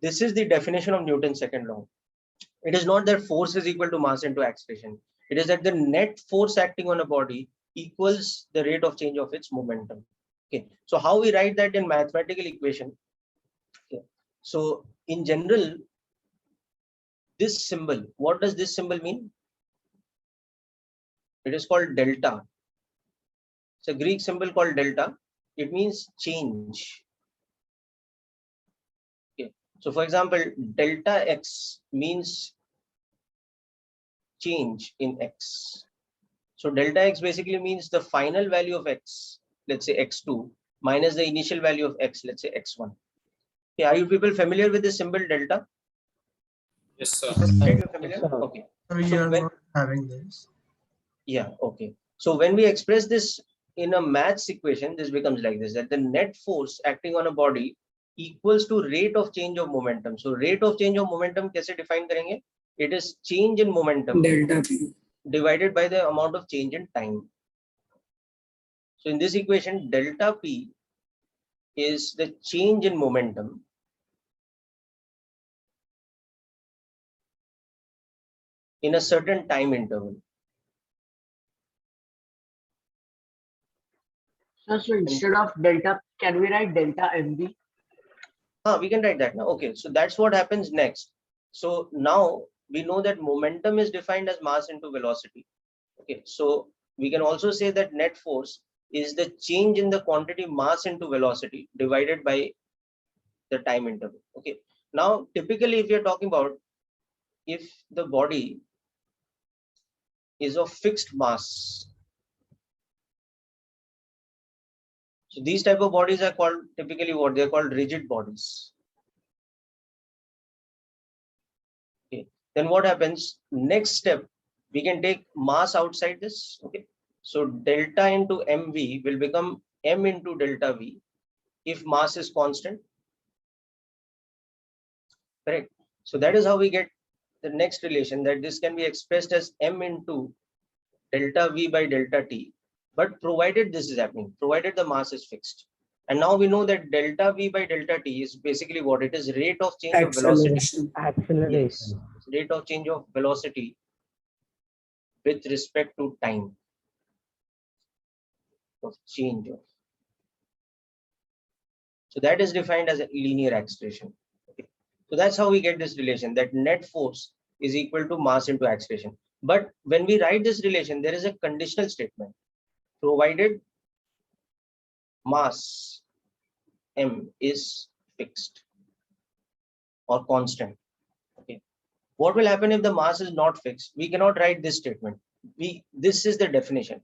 this is the definition of Newton's second law. It is not that force is equal to mass into acceleration. It is that the net force acting on a body equals the rate of change of its momentum. Okay, so how we write that in mathematical equation? Okay, so in general, this symbol, what does this symbol mean? It is called delta. It's a Greek symbol called delta. It means change. Okay, so for example, delta x means change in x. So delta x basically means the final value of x, let's say x2, minus the initial value of x, let's say x1. Okay, are you people familiar with this symbol delta? Yes, sir. Familiar? Yes, sir. Okay. We So are when, not having this. yeah, okay. So when we express this in a maths equation, this becomes like this, that the net force acting on a body equals to rate of change of momentum. So rate of change of momentum kaise define karenge? It is change in momentum Delta P. divided by the amount of change in time. So in this equation, delta P is the change in momentum in a certain time interval. So instead of delta, can we write delta MV? We can write that now. Okay, so that's what happens next. So now we know that momentum is defined as mass into velocity. Okay, so we can also say that net force is the change in the quantity mass into velocity divided by the time interval. Okay, now typically if you're talking about if the body is of fixed mass, so these type of bodies are called typically what they're called rigid bodies. Okay, then what happens? Next step, we can take mass outside this. Okay, so delta into mv will become m into delta v if mass is constant. Correct. So that is how we get the next relation, that this can be expressed as m into delta v by delta t, but provided this is happening, provided the mass is fixed. And now we know that delta v by delta t is basically what it is, rate of change of velocity. Acceleration. Yes, rate of change of velocity with respect to time of change of. So that is defined as a linear acceleration. Okay. So that's how we get this relation, that net force is equal to mass into acceleration. But when we write this relation, there is a conditional statement, provided mass m is fixed or constant. Okay, what will happen if the mass is not fixed? We cannot write this statement. This is the definition,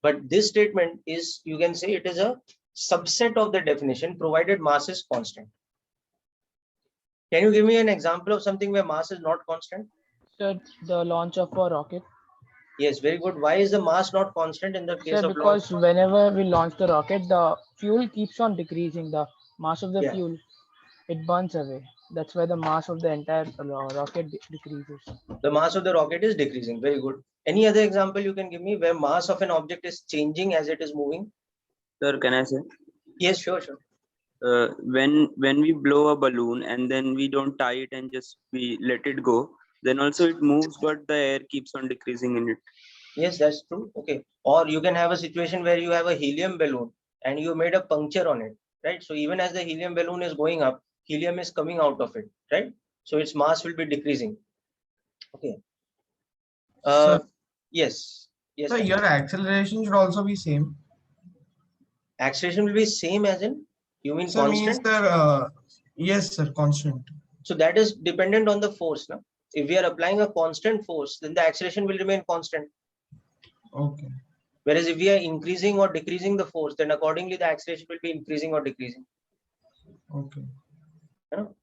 but this statement is, you can say it is a subset of the definition provided mass is constant. Can you give me an example of something where mass is not constant? Sir, the launch of a rocket. Yes, very good. Why is the mass not constant in the case Sir, of launch? because whenever we launch the rocket, the fuel keeps on decreasing. The mass of the Yeah. fuel, it burns away. That's why the mass of the entire rocket decreases. The mass of the rocket is decreasing. Very good. Any other example you can give me where mass of an object is changing as it is moving? Sir, can I say? Yes, sure. When we blow a balloon and then we don't tie it and just we let it go, then also it moves, but the air keeps on decreasing in it. Yes, that's true. Okay. Or you can have a situation where you have a helium balloon and you made a puncture on it, right? So even as the helium balloon is going up, helium is coming out of it, right? So its mass will be decreasing. Okay. Sir, Yes. Yes. so Sir. your acceleration should also be same. Acceleration will be same as in, you mean So means constant? that yes, sir, constant. So that is dependent on the force. No? If we are applying a constant force, then the acceleration will remain constant. Okay. Whereas if we are increasing or decreasing the force, then accordingly the acceleration will be increasing or decreasing. Okay. You know?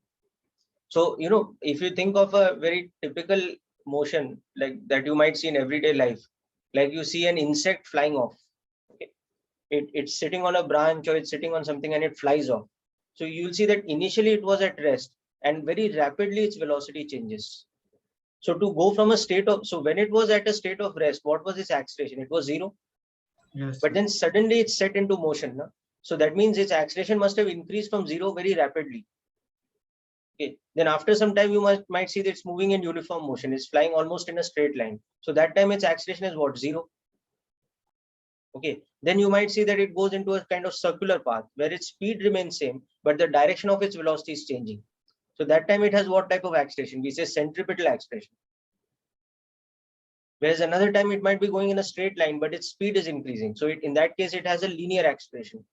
So, you know, if you think of a very typical motion like that you might see in everyday life, like you see an insect flying off. Okay. It's sitting on a branch or it's sitting on something and it flies off. So you'll see that initially it was at rest and very rapidly its velocity changes. So to go from a state of, so when it was at a state of rest, what was its acceleration? It was 0. Yes. But then suddenly it's set into motion. No? So that means its acceleration must have increased from 0 very rapidly. Okay. Then after some time, you might see that it's moving in uniform motion. It's flying almost in a straight line. So that time its acceleration is what? 0. Okay. Then you might see that it goes into a kind of circular path where its speed remains same, but the direction of its velocity is changing. So that time it has what type of acceleration? We say centripetal acceleration. Whereas another time it might be going in a straight line, but its speed is increasing. So in that case, it has a linear acceleration.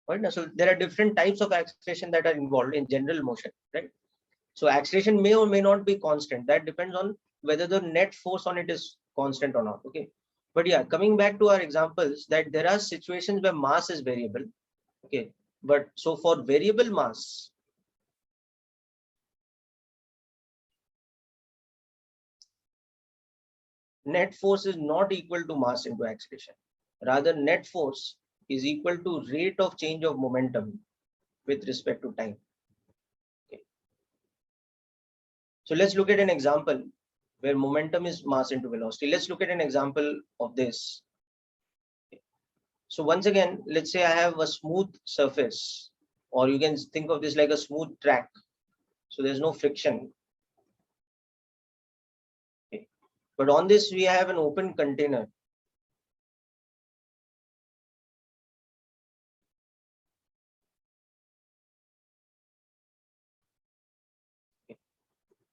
Right? So there are different types of acceleration that are involved in general motion. Right? So acceleration may or may not be constant. That depends on whether the net force on it is constant or not. Okay. But yeah, coming back to our examples, that there are situations where mass is variable. Okay. But so for variable mass, net force is not equal to mass into acceleration. Rather, net force is equal to rate of change of momentum with respect to time. Okay. So let's look at an example where momentum is mass into velocity. Let's look at an example of this. Okay. So once again, let's say I have a smooth surface, or you can think of this like a smooth track. So there's no friction. Okay. But on this, we have an open container.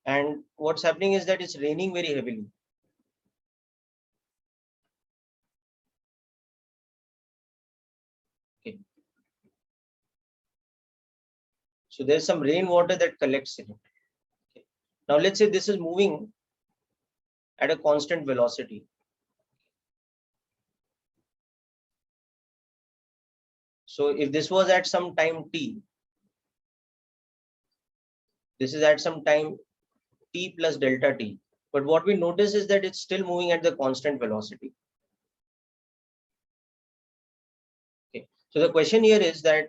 And what's happening is that it's raining very heavily. Okay. So there's some rainwater that collects in it. Okay. Now let's say this is moving at a constant velocity. So if this was at some time t, this is at some time t plus delta t. But what we notice is that it's still moving at the constant velocity. Okay. So the question here is that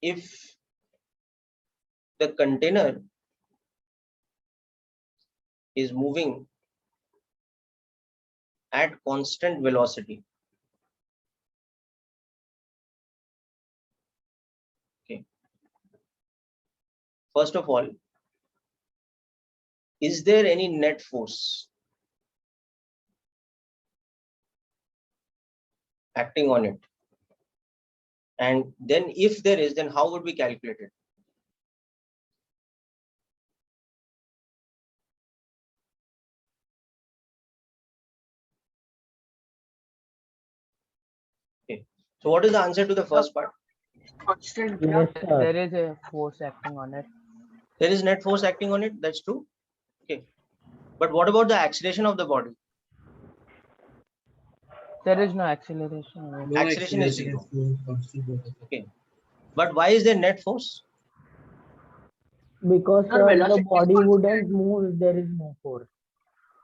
if the container is moving at constant velocity, okay, first of all, is there any net force acting on it? And then if there is, then how would we calculate it? Okay. So what is the answer to the first part? Constant. Yes, sir. There is a force acting on it. There is net force acting on it. That's true. Okay. But what about the acceleration of the body? There is no acceleration. Acceleration is 0. Okay. But why is there net force? Because Sir, the velocity is body constant. wouldn't move if there is no force.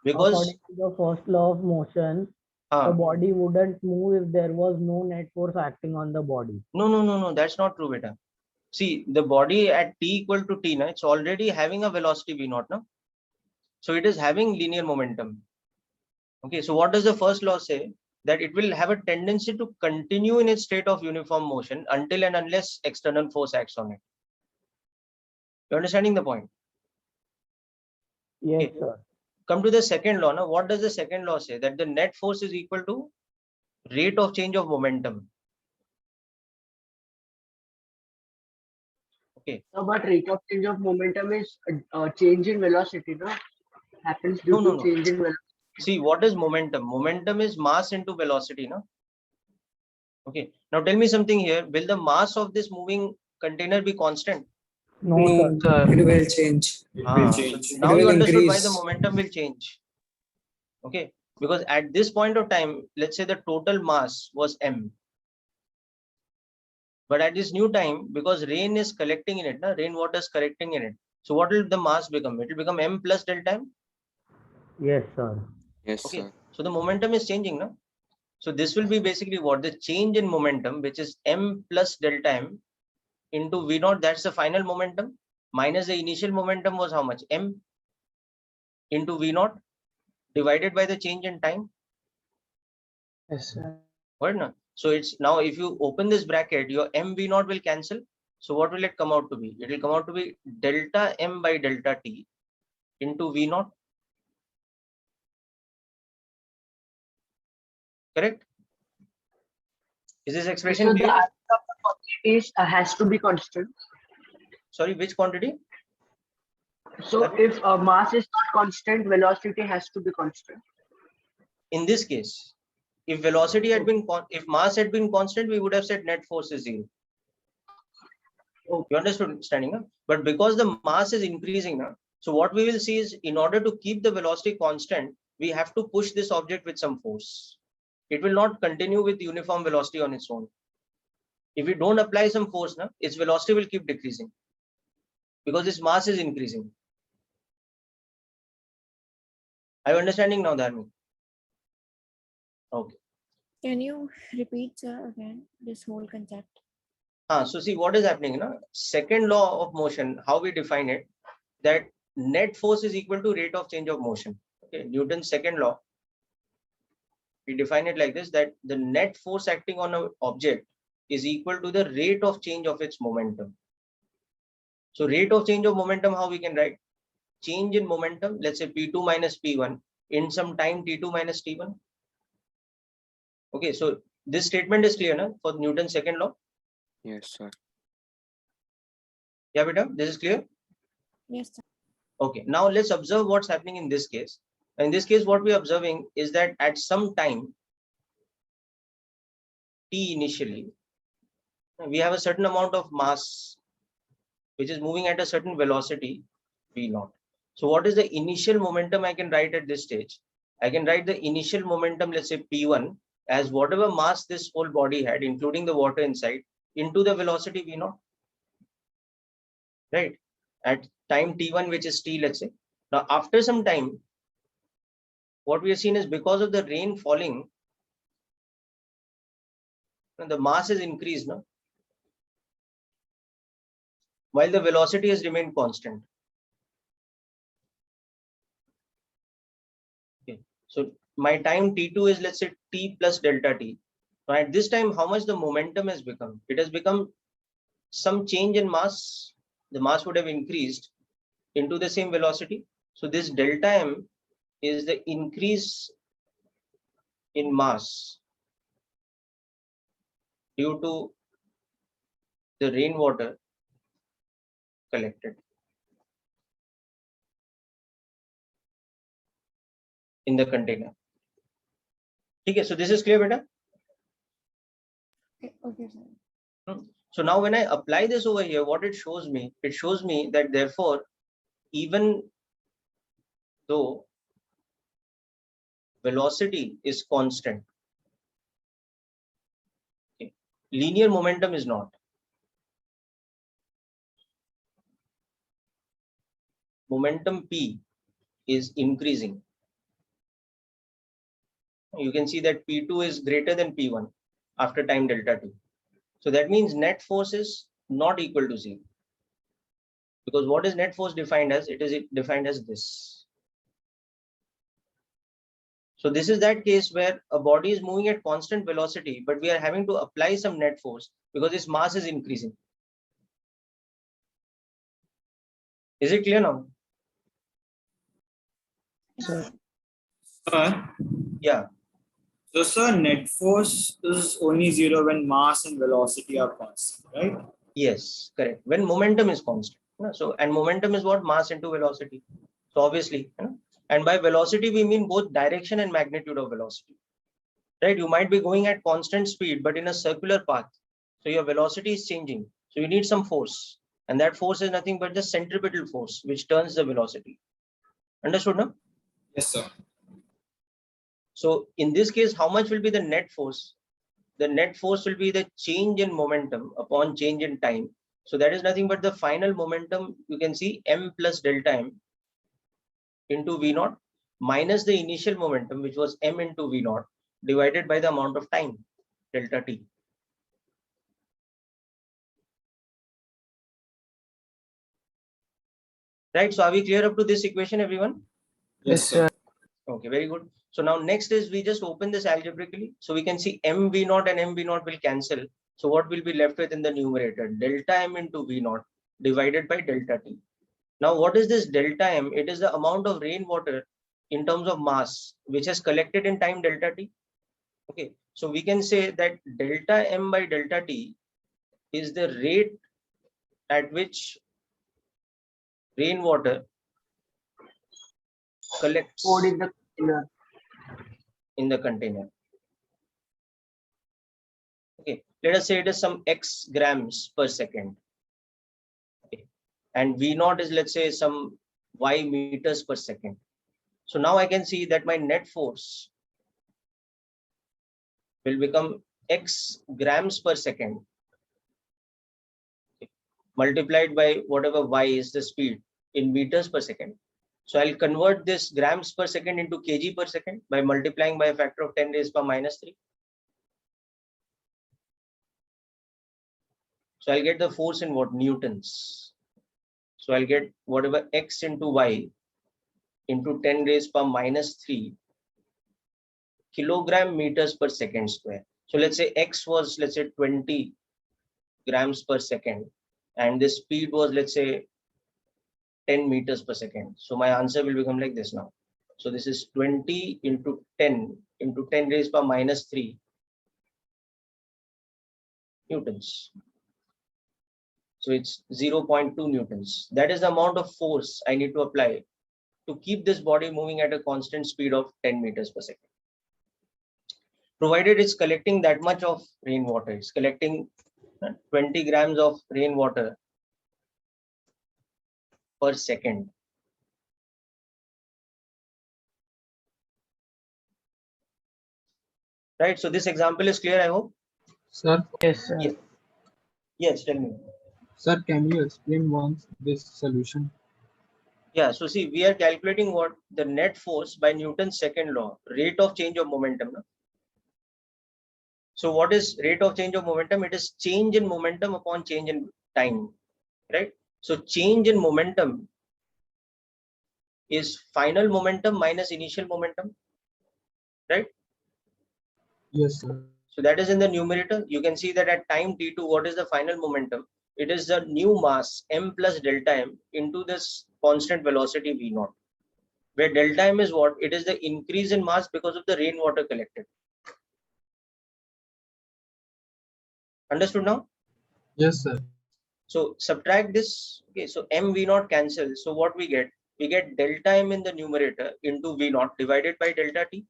Because According to the first law of motion, the body wouldn't move if there was no net force acting on the body. no, that's not true, beta. See, the body at t equal to t, na, it's already having a velocity v0, no? So it is having linear momentum. Okay, so what does the first law say? That it will have a tendency to continue in its state of uniform motion until and unless external force acts on it. You're understanding the point? Yes, Okay. sir. Come to the second law. Now, what does the second law say? That the net force is equal to rate of change of momentum. Okay. So, but rate of change of momentum is change in velocity, no? Happens due No. to change in velocity. See, what is momentum? Momentum is mass into velocity, no? Okay. Now tell me something here. Will the mass of this moving container be constant? No, sir. It will change. So now you understood why the momentum will change. Okay. Because at this point of time, let's say the total mass was m. But at this new time, because rain is collecting in it, rainwater is collecting in it. So what will the mass become? It will become m plus delta m. Yes, sir. Yes, Okay. sir. So the momentum is changing, no? So this will be basically what? The change in momentum, which is m plus delta m into v naught. That's the final momentum. Minus the initial momentum was how much? M into v naught divided by the change in time. Yes, sir. Right now. So it's now if you open this bracket, your m v naught will cancel. So what will it come out to be? It will come out to be delta m by delta t into v naught. Correct? Is this expression So clear? the answer of the quantities has to be constant. Sorry, which quantity? So if mass is not constant, velocity has to be constant. In this case, if velocity had been, if mass had been constant, we would have said net force is 0. You understanding? Huh? But because the mass is increasing now, so what we will see is in order to keep the velocity constant, we have to push this object with some force. It will not continue with uniform velocity on its own. If we don't apply some force, now its velocity will keep decreasing because its mass is increasing. Are you understanding now, Dharmi? Okay. Can you repeat, sir, again this whole concept? So see what is happening now. Second law of motion, how we define it, that net force is equal to rate of change of motion. Okay, Newton's second law. We define it like this, that the net force acting on an object is equal to the rate of change of its momentum. So rate of change of momentum, how we can write? Change in momentum, let's say P2 minus P1 in some time T2 minus T1. Okay, so this statement is clear now for Newton's second law. Yes, sir. Yeah, beta, this is clear? Yes, sir. Okay, now let's observe what's happening in this case. In this case, what we're observing is that at some time t initially, we have a certain amount of mass which is moving at a certain velocity v0. So what is the initial momentum I can write at this stage? I can write the initial momentum, let's say p1, as whatever mass this whole body had, including the water inside, into the velocity v0. Right? At time t1, which is t, let's say. Now, after some time, what we have seen is because of the rain falling, the mass is increased now, while the velocity has remained constant. Okay, so my time t2 is, let's say, t plus delta t. Now at this time, how much the momentum has become? It has become some change in mass. The mass would have increased into the same velocity. So this delta m is the increase in mass due to the rainwater collected in the container. Okay, so this is clear, beta? Okay, sir. So now when I apply this over here, what it shows me that therefore, even though velocity is constant, Linear momentum is not. Momentum P is increasing. You can see that P2 is greater than P1 after time delta t. So that means net force is not equal to 0. Because what is net force defined as? It is defined as this. So this is that case where a body is moving at constant velocity, but we are having to apply some net force because its mass is increasing. Is it clear now? Sir. Yeah. So, sir, net force is only 0 when mass and velocity are constant, right? Yes, correct. When momentum is constant. So, and momentum is what? Mass into velocity. So obviously, and by velocity, we mean both direction and magnitude of velocity. Right? You might be going at constant speed, but in a circular path. So your velocity is changing. So you need some force. And that force is nothing but the centripetal force, which turns the velocity. Understood, no? Yes, sir. So in this case, how much will be the net force? The net force will be the change in momentum upon change in time. So that is nothing but the final momentum. You can see m plus delta m into v naught minus the initial momentum, which was m into v naught, divided by the amount of time, delta t. Right, so are we clear up to this equation, everyone? Yes, sir. Okay, very good. So now next is we just open this algebraically. So we can see m v naught and m v naught will cancel. So what will be left with in the numerator? Delta m into v naught divided by delta t. Now what is this delta m? It is the amount of rainwater in terms of mass which has collected in time delta t. Okay, so we can say that delta m by delta t is the rate at which rainwater collects Poured in the container. in the container. Okay, let us say it is some x grams per second. Okay, and v naught is, let's say, some y meters per second. So now I can see that my net force will become x grams per second multiplied by whatever y is the speed in meters per second. So I'll convert this grams per second into kg per second by multiplying by a factor of 10 raised power minus 3. So I'll get the force in what? Newtons. So I'll get whatever x into y into 10 raised power minus 3 kilogram meters per second square. So let's say x was, let's say, 20 grams per second, and the speed was, let's say, 10 meters per second. So my answer will become like this now. So this is 20 into 10 raised power minus 3 newtons. So it's 0.2 newtons. That is the amount of force I need to apply to keep this body moving at a constant speed of 10 meters per second. Provided it's collecting that much of rainwater, it's collecting 20 grams of rainwater per second. Right, so this example is clear, I hope. Sir, Yes, sir. Yes, yes, tell me. sir, can you explain once this solution? Yeah, so see, we are calculating what? The net force by Newton's second law, rate of change of momentum. No? So what is rate of change of momentum? It is change in momentum upon change in time, right? So change in momentum is final momentum minus initial momentum, right? Yes, sir. So that is in the numerator. You can see that at time t2, what is the final momentum? It is the new mass m plus delta m into this constant velocity v naught, where delta m is what? It is the increase in mass because of the rainwater collected. Understood now? Yes, sir. So subtract this. Okay, so m v naught cancels. So what we get? We get delta m in the numerator into v naught divided by delta t.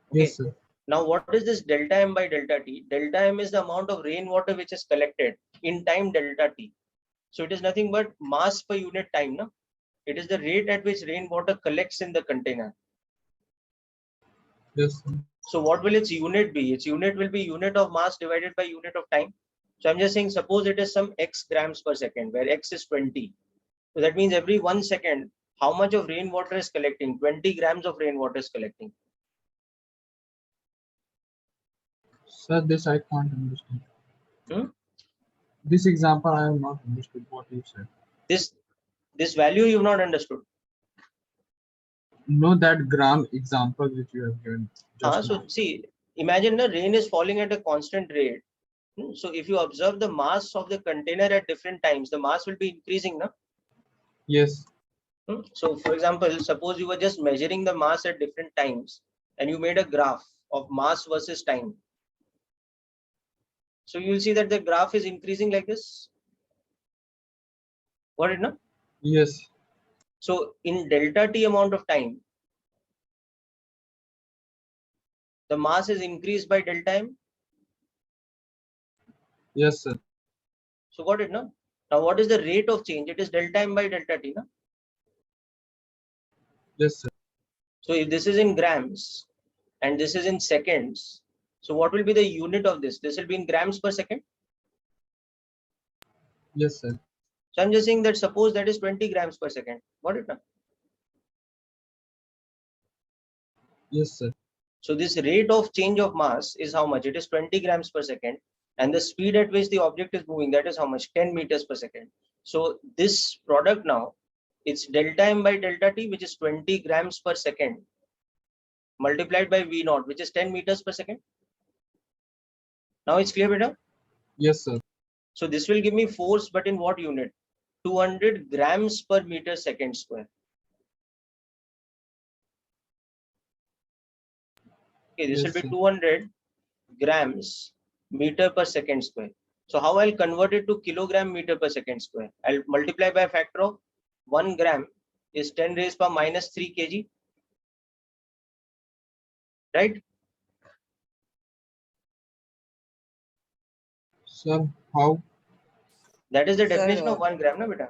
Okay. Yes, sir. Now what is this delta m by delta t? Delta m is the amount of rainwater which is collected in time delta t. So it is nothing but mass per unit time. No? It is the rate at which rainwater collects in the container. Yes, sir. So what will its unit be? Its unit will be unit of mass divided by unit of time. So I'm just saying, suppose it is some x grams per second, where x is 20. So that means every 1 second, how much of rainwater is collecting? 20 grams of rainwater is collecting. Sir, this I can't understand. Hmm? This example I have not understood what you said. This value you've not understood. No, that gram example which you have given just now. So see, imagine the rain is falling at a constant rate. So if you observe the mass of the container at different times, the mass will be increasing, no? Yes. So for example, suppose you were just measuring the mass at different times and you made a graph of mass versus time. So you will see that the graph is increasing like this. Got it, no? Yes. So in delta t amount of time, the mass is increased by delta m. Yes, sir. So got it, no? Now what is the rate of change? It is delta m by delta t, no? Yes, sir. So if this is in grams and this is in seconds, so what will be the unit of this? This will be in grams per second. Yes, sir. So I'm just saying that suppose that is 20 grams per second. Got it, no? Yes, sir. So this rate of change of mass is how much? It is 20 grams per second. And the speed at which the object is moving, that is how much? 10 meters per second. So this product now, it's delta m by delta t, which is 20 grams per second, multiplied by v naught, which is 10 meters per second. Now it's clear, beta? Yes, sir. So this will give me force, but in what unit? 200 grams per meter second square. Okay, this Yes, will be sir. 200 grams meter per second square. So how I'll convert it to kilogram meter per second square? I'll multiply by a factor of 1 gram is 10 raised power minus 3 kg. Right? Sir, how? That is the Sir, definition of 1 gram, na beta?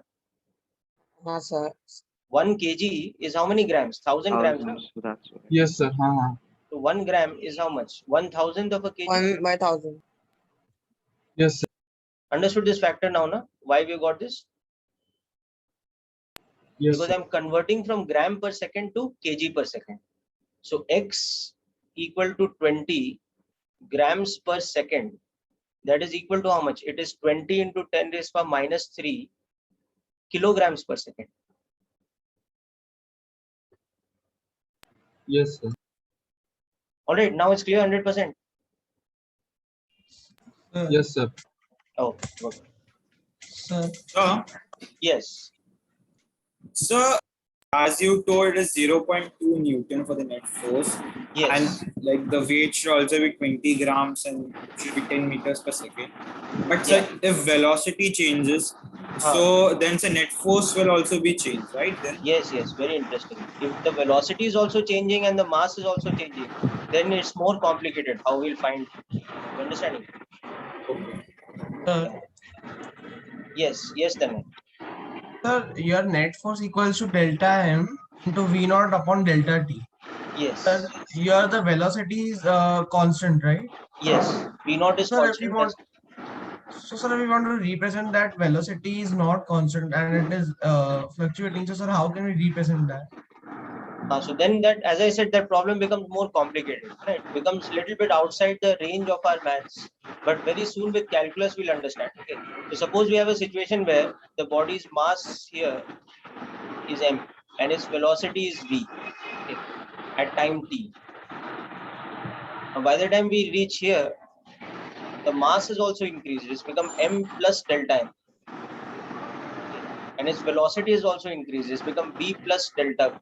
sir. 1 kg is how many grams? 1000 grams, na? So that's why. Yes, sir. So 1 gram is how much? 1,000th of a kg. 1/1000. Yes, sir. Understood this factor now, na? Why we got this? Yes, Because sir. I'm converting from gram per second to kg per second. So x equal to 20 grams per second. That is equal to how much? It is 20 into 10 raised power minus 3 kilograms per second. Yes, sir. All right, now it's clear 100%. Yes, sir. Oh, okay. Sir. Yes. So, as you told, it is 0.2 Newton for the net force. Yes. And like the weight should also be 20 grams and should be 10 meters per second. But sir, if velocity changes, so then the net force will also be changed, right? Then yes, very interesting. If the velocity is also changing and the mass is also changing, then it's more complicated how we'll find. You understanding? Yes, then. Sir, your net force equals to delta m into v naught upon delta t. Yes. Sir, here the velocity is constant, right? Yes, v naught is constant. So, sir, if we want to represent that velocity is not constant and it is fluctuating, so, sir, how can we represent that? So then that, as I said, that problem becomes more complicated, right? It becomes a little bit outside the range of our maths, but very soon with calculus we'll understand. Okay. So suppose we have a situation where the body's mass here is m and its velocity is v, okay, at time t. Now by the time we reach here, the mass is also increased. It's become m plus delta m. Okay. And its velocity is also increased. It's become v plus delta v.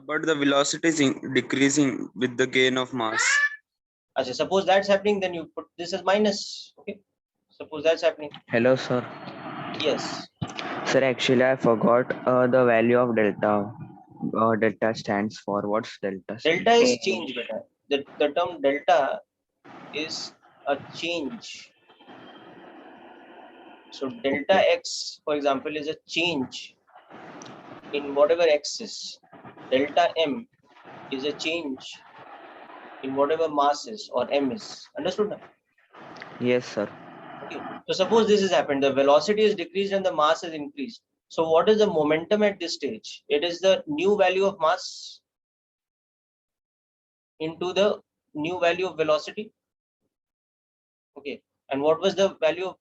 But the velocity is decreasing with the gain of mass. Okay, suppose that's happening, then you put this as minus. Okay. Suppose that's happening. Hello, sir. Yes. Sir, actually, I forgot the value of delta. Delta stands for what's delta? Delta is change, beta. The term delta is a change. So delta x, for example, is a change in whatever x is. delta m is a change in whatever mass is or m is. Understood now? Yes, sir. Okay. So suppose this has happened, the velocity is decreased and the mass is increased. So what is the momentum at this stage? It is the new value of mass into the new value of velocity. Okay. And what was the value of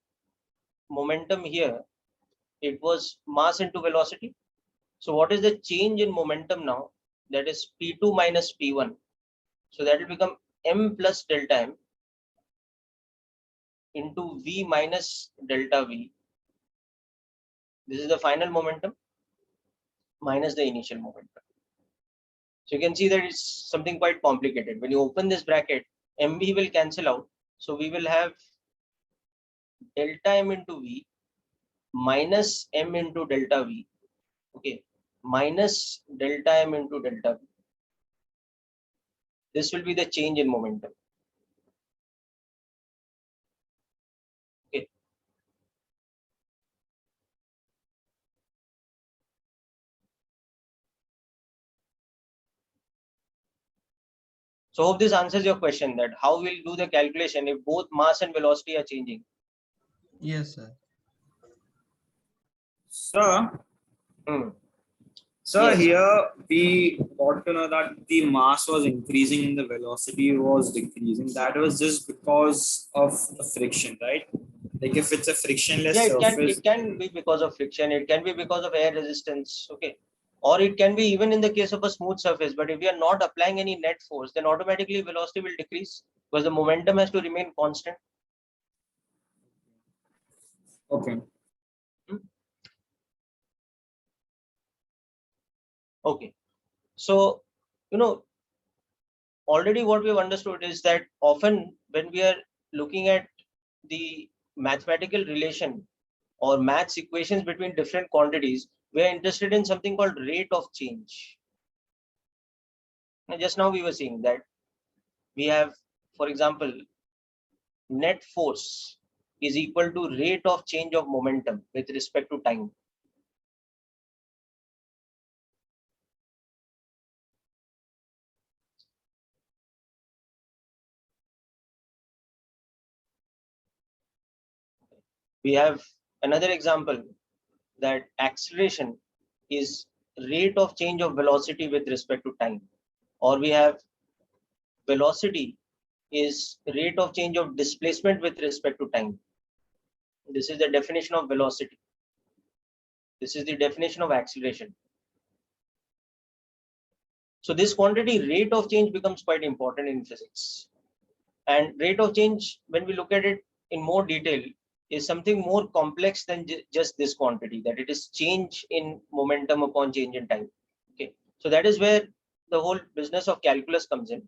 momentum here? It was mass into velocity. So what is the change in momentum now? That is P2 minus P1. So that will become m plus delta m into v minus delta v. This is the final momentum minus the initial momentum. So you can see that it's something quite complicated. When you open this bracket, mv will cancel out. So we will have delta m into v minus m into delta v. Okay, minus delta m into delta v. This will be the change in momentum. Okay. So hope this answers your question that how we'll do the calculation if both mass and velocity are changing. Yes, sir. Sir, Yes. here we got to know that the mass was increasing and the velocity was decreasing. That was just because of the friction, right? Like if it's a frictionless Yeah, surface. it can be because of friction, it can be because of air resistance, okay, or it can be even in the case of a smooth surface. But if we are not applying any net force, then automatically velocity will decrease because the momentum has to remain constant. Okay. Okay, so already what we have understood is that often when we are looking at the mathematical relation or maths equations between different quantities, we are interested in something called rate of change. Now, just now we were seeing that we have, for example, net force is equal to rate of change of momentum with respect to time. We have another example that acceleration is rate of change of velocity with respect to time, or we have velocity is rate of change of displacement with respect to time. This is the definition of velocity. This is the definition of acceleration. So this quantity rate of change becomes quite important in physics. And rate of change, when we look at it in more detail, is something more complex than just this quantity, that it is change in momentum upon change in time. Okay, so that is where the whole business of calculus comes in.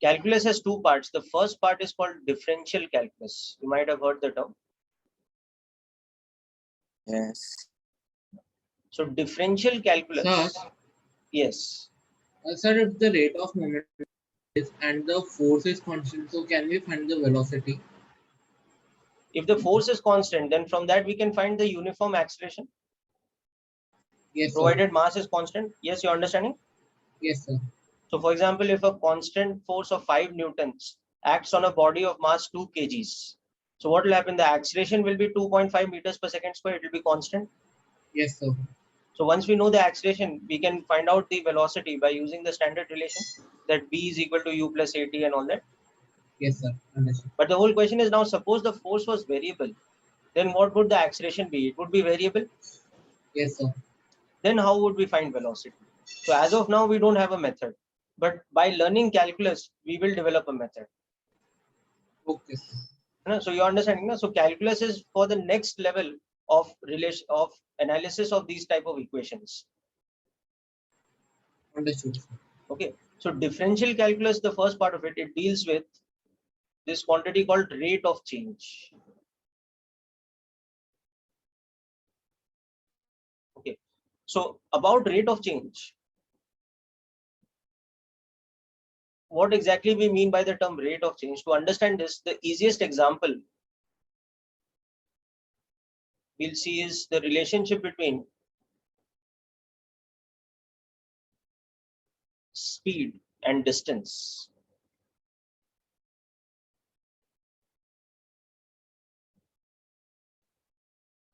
Calculus has two parts. The first part is called differential calculus. You might have heard the term. Yes. So differential calculus. Sir? Yes. Sir, if the rate of momentum is and the force is constant, so can we find the velocity? If the force is constant, then from that we can find the uniform acceleration. Yes, provided sir. mass is constant. Yes, you're understanding? Yes, sir. So for example, if a constant force of 5 newtons acts on a body of mass 2 kgs, so what will happen? The acceleration will be 2.5 meters per second square. It will be constant. Yes, sir. So once we know the acceleration, we can find out the velocity by using the standard relation that b is equal to u plus at and all that. Yes, sir. Understood. But the whole question is now, suppose the force was variable, then what would the acceleration be? It would be variable. Yes, sir. Then how would we find velocity? So as of now, we don't have a method, but by learning calculus, we will develop a method. Okay, sir. So you're understanding now? So calculus is for the next level of relation of analysis of these type of equations. Understood. Okay, so differential calculus, the first part of it, it deals with this quantity called rate of change. Okay, so about rate of change, what exactly we mean by the term rate of change? To understand this, the easiest example we'll see is the relationship between speed and distance.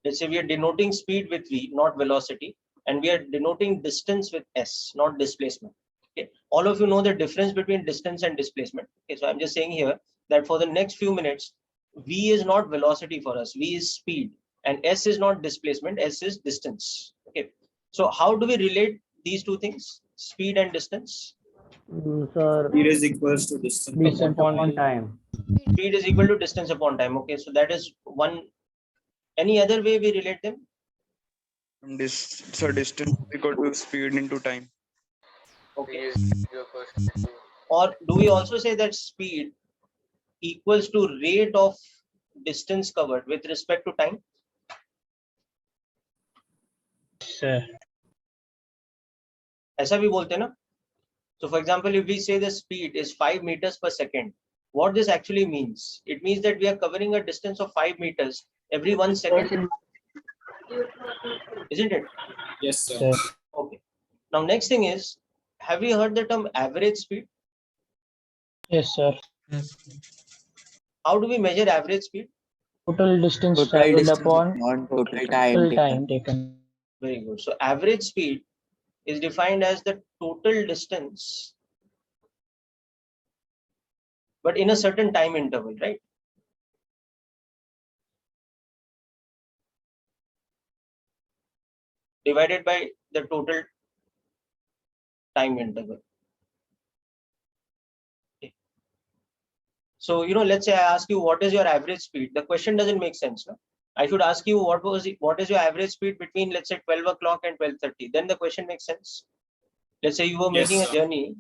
Let's say we are denoting speed with V, not velocity, and we are denoting distance with S, not displacement. Okay, all of you know the difference between distance and displacement. Okay, so I'm just saying here that for the next few minutes, V is not velocity for us, V is speed, and S is not displacement, S is distance. Okay, so how do we relate these two things, speed and distance? Sir, Speed is equals to distance distance upon time. Speed is equal to distance upon time. Okay, so that is one. Any other way we relate them? So distance is equal to speed into time. Okay. Or do we also say that speed equals to rate of distance covered with respect to time? Sir. ऐसा भी बोलते हैं ना? So for example, if we say the speed is 5 meters per second, what this actually means? It means that we are covering a distance of 5 meters every 1 second. Isn't it? Yes, sir. Okay. Now next thing is, have you heard the term average speed? Yes, sir. Yes. How do we measure average speed? Total distance traveled upon total time taken. Very good. So average speed is defined as the total distance, but in a certain time interval, right? Divided by the total time interval. Okay. So, let's say I ask you, what is your average speed? The question doesn't make sense. No? I should ask you, what is your average speed between, let's say, 12 o'clock and 12:30? Then the question makes sense. Let's say you were making a journey.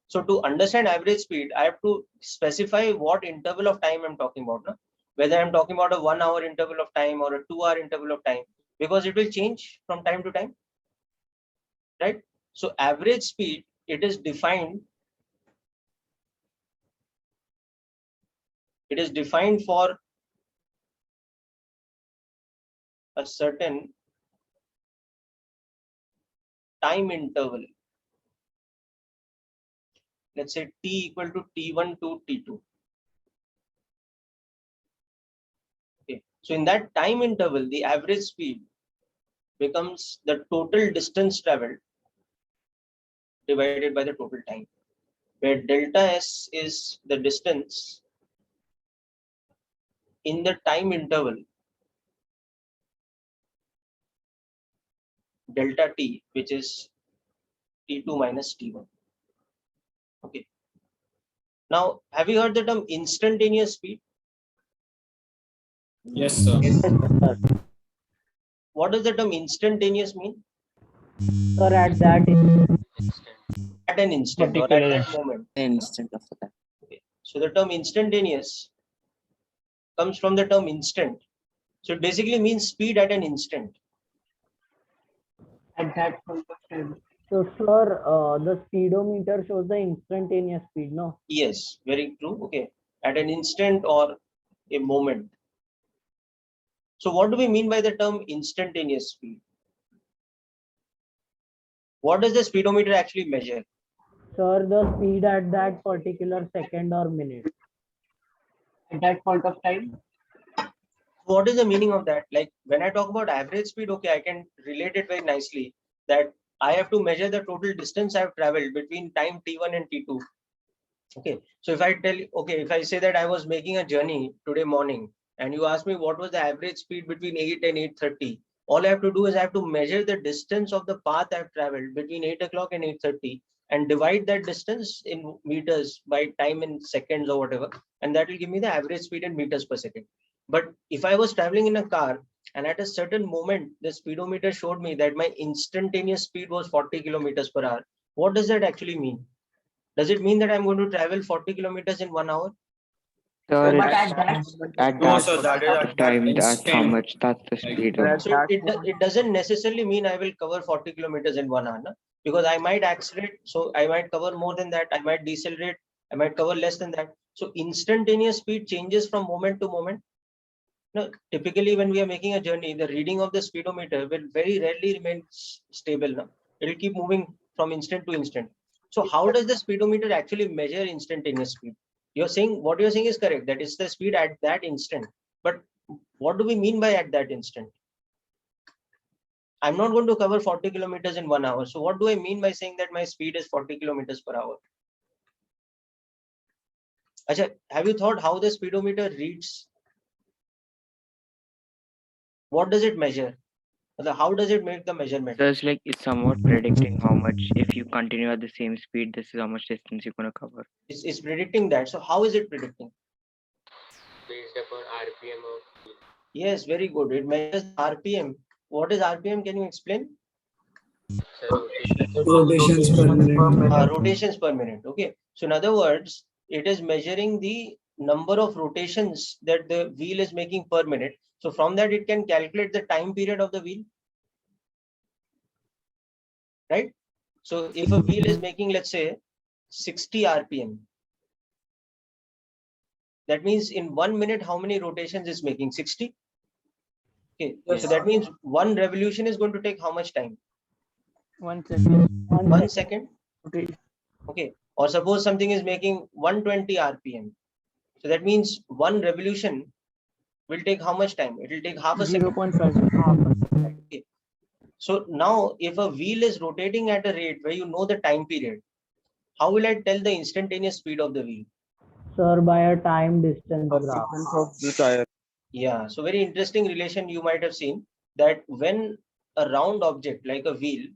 So to understand average speed, I have to specify what interval of time I'm talking about. No? Whether I'm talking about a 1 hour interval of time or a 2 hour interval of time, because it will change from time to time. Right? So average speed, it is defined for a certain time interval. Let's say t equal to t1 to t2. Okay. So in that time interval, the average speed becomes the total distance traveled divided by the total time, where delta S is the distance in the time interval delta t, which is t2 minus t1. Okay. Now, have you heard the term instantaneous speed? Yes, sir. What does the term instantaneous mean? Sir, at that At an instant or at that moment. Instant of the time. Okay. So the term instantaneous comes from the term instant. So it basically means speed at an instant. At that point of time. So, sir, the speedometer shows the instantaneous speed, no? Yes, very true. Okay. At an instant or a moment. So what do we mean by the term instantaneous speed? What does the speedometer actually measure? Sir, the speed at that particular second or minute. At that point of time. What is the meaning of that? Like when I talk about average speed, okay, I can relate it very nicely that I have to measure the total distance I've traveled between time t1 and t2. Okay, so if I tell you, okay, if I say that I was making a journey today morning and you ask me what was the average speed between 8 and 8:30, all I have to do is I have to measure the distance of the path I've traveled between 8 o'clock and 8:30 and divide that distance in meters by time in seconds or whatever, and that will give me the average speed in meters per second. But if I was traveling in a car and at a certain moment the speedometer showed me that my instantaneous speed was 40 kilometers per hour, what does that actually mean? Does it mean that I'm going to travel 40 kilometers in 1 hour? Sir, But at that time, that's how much, that's the speed. So it doesn't necessarily mean I will cover 40 kilometers in 1 hour, no? Because I might accelerate, so I might cover more than that, I might decelerate, I might cover less than that. So instantaneous speed changes from moment to moment. No, typically when we are making a journey, the reading of the speedometer will very rarely remain stable. No? It will keep moving from instant to instant. So how does the speedometer actually measure instantaneous speed? You're saying, what you're saying is correct, that is the speed at that instant. But what do we mean by at that instant? I'm not going to cover 40 kilometers in 1 hour. So what do I mean by saying that my speed is 40 kilometers per hour? Achha, have you thought how the speedometer reads? What does it measure? How does it make the measurement? So it's like it's somewhat predicting how much, if you continue at the same speed, this is how much distance you're going to cover. It's predicting that. So how is it predicting? Based upon RPM of. Yes, very good. It measures RPM. What is RPM? Can you explain? Rotations per minute. Rotations per minute. Okay. So in other words, it is measuring the number of rotations that the wheel is making per minute. So from that, it can calculate the time period of the wheel. Right? So if a wheel is making, let's say, 60 RPM, that means in 1 minute, how many rotations is making? 60? Okay. Yes. So that means one revolution is going to take how much time? 1 second. 1 second. Okay. Okay. Or suppose something is making 120 RPM. So that means one revolution will take how much time? It will take half a second. 0.5. Okay. So now if a wheel is rotating at a rate where you know the time period, how will I tell the instantaneous speed of the wheel? Sir, by a time distance graph. Of the tire. Yeah. So very interesting relation you might have seen that when a round object like a wheel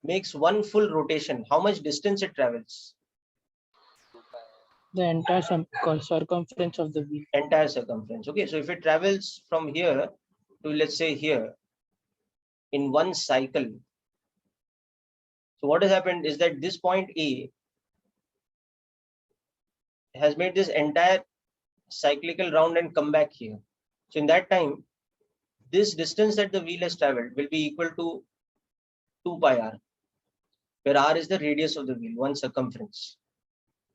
makes one full rotation, how much distance it travels? The entire circumference of the wheel. Entire circumference. Okay. So if it travels from here to, let's say, here in one cycle. So what has happened is that this point A has made this entire cyclical round and come back here. So in that time, this distance that the wheel has traveled will be equal to 2 pi r, where r is the radius of the wheel, one circumference.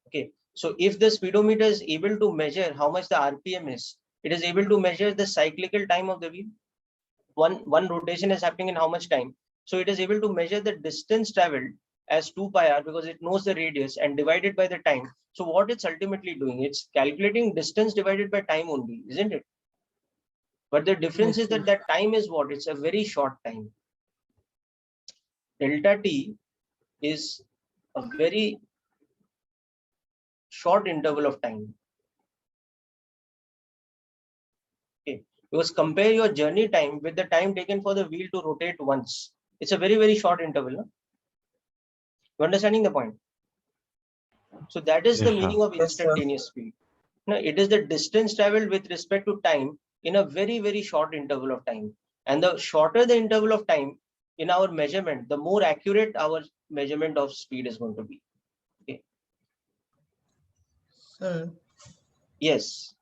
Okay. So if the speedometer is able to measure how much the RPM is, it is able to measure the cyclical time of the wheel. One rotation is happening in how much time? So it is able to measure the distance traveled as 2 pi r because it knows the radius and divided by the time. So what it's ultimately doing, it's calculating distance divided by time only, isn't it? But the difference is that that time is what? It's a very short time. Delta t is a very short interval of time. Okay. Because compare your journey time with the time taken for the wheel to rotate once. It's a very, very short interval. No? You understanding the point? So that is the meaning of instantaneous speed. Now, it is the distance traveled with respect to time in a very, very short interval of time. And the shorter the interval of time in our measurement, the more accurate our measurement of speed is going to be. Okay. Sir. Yes.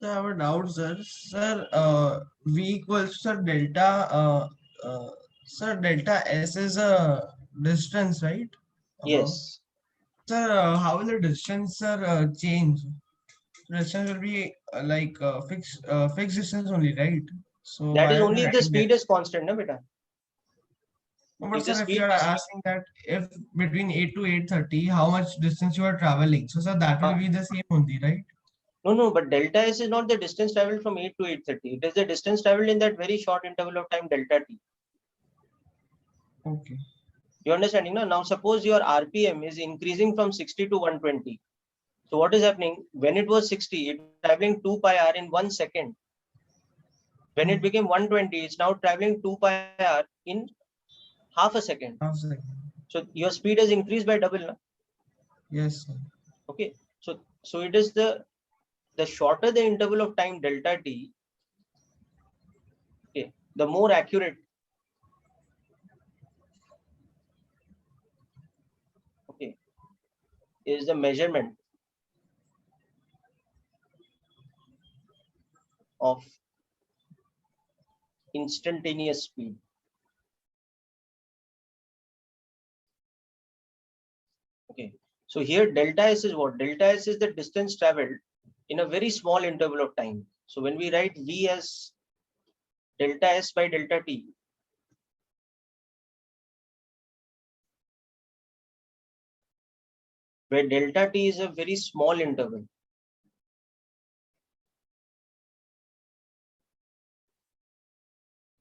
So I have a doubt, sir. Sir, V equals, sir, delta, sir, delta S is a distance, right? Yes. Sir, how will the distance, sir, change? Distance will be fixed distance only, right? So that why is are only we if the writing speed that? is constant, no, beta? No, but If the sir, if speed you are is asking that if between 8 to 8:30, how much distance you are traveling? So, sir, that will be the same only, right? No, but delta S is not the distance traveled from 8 to 8:30. It is the distance traveled in that very short interval of time, delta t. Okay. You understanding? No? Now, suppose your RPM is increasing from 60 to 120. So what is happening? When it was 60, it was traveling 2 pi r in 1 second. When it became 120, it's now traveling 2 pi r in half a second. Half a second. So your speed has increased by double. No? Yes, sir. Okay. So it is the shorter the interval of time delta t, okay, the more accurate, okay, is the measurement of instantaneous speed. Okay. So here delta S is what? Delta S is the distance traveled in a very small interval of time. So when we write V as delta S by delta T, where delta T is a very small interval,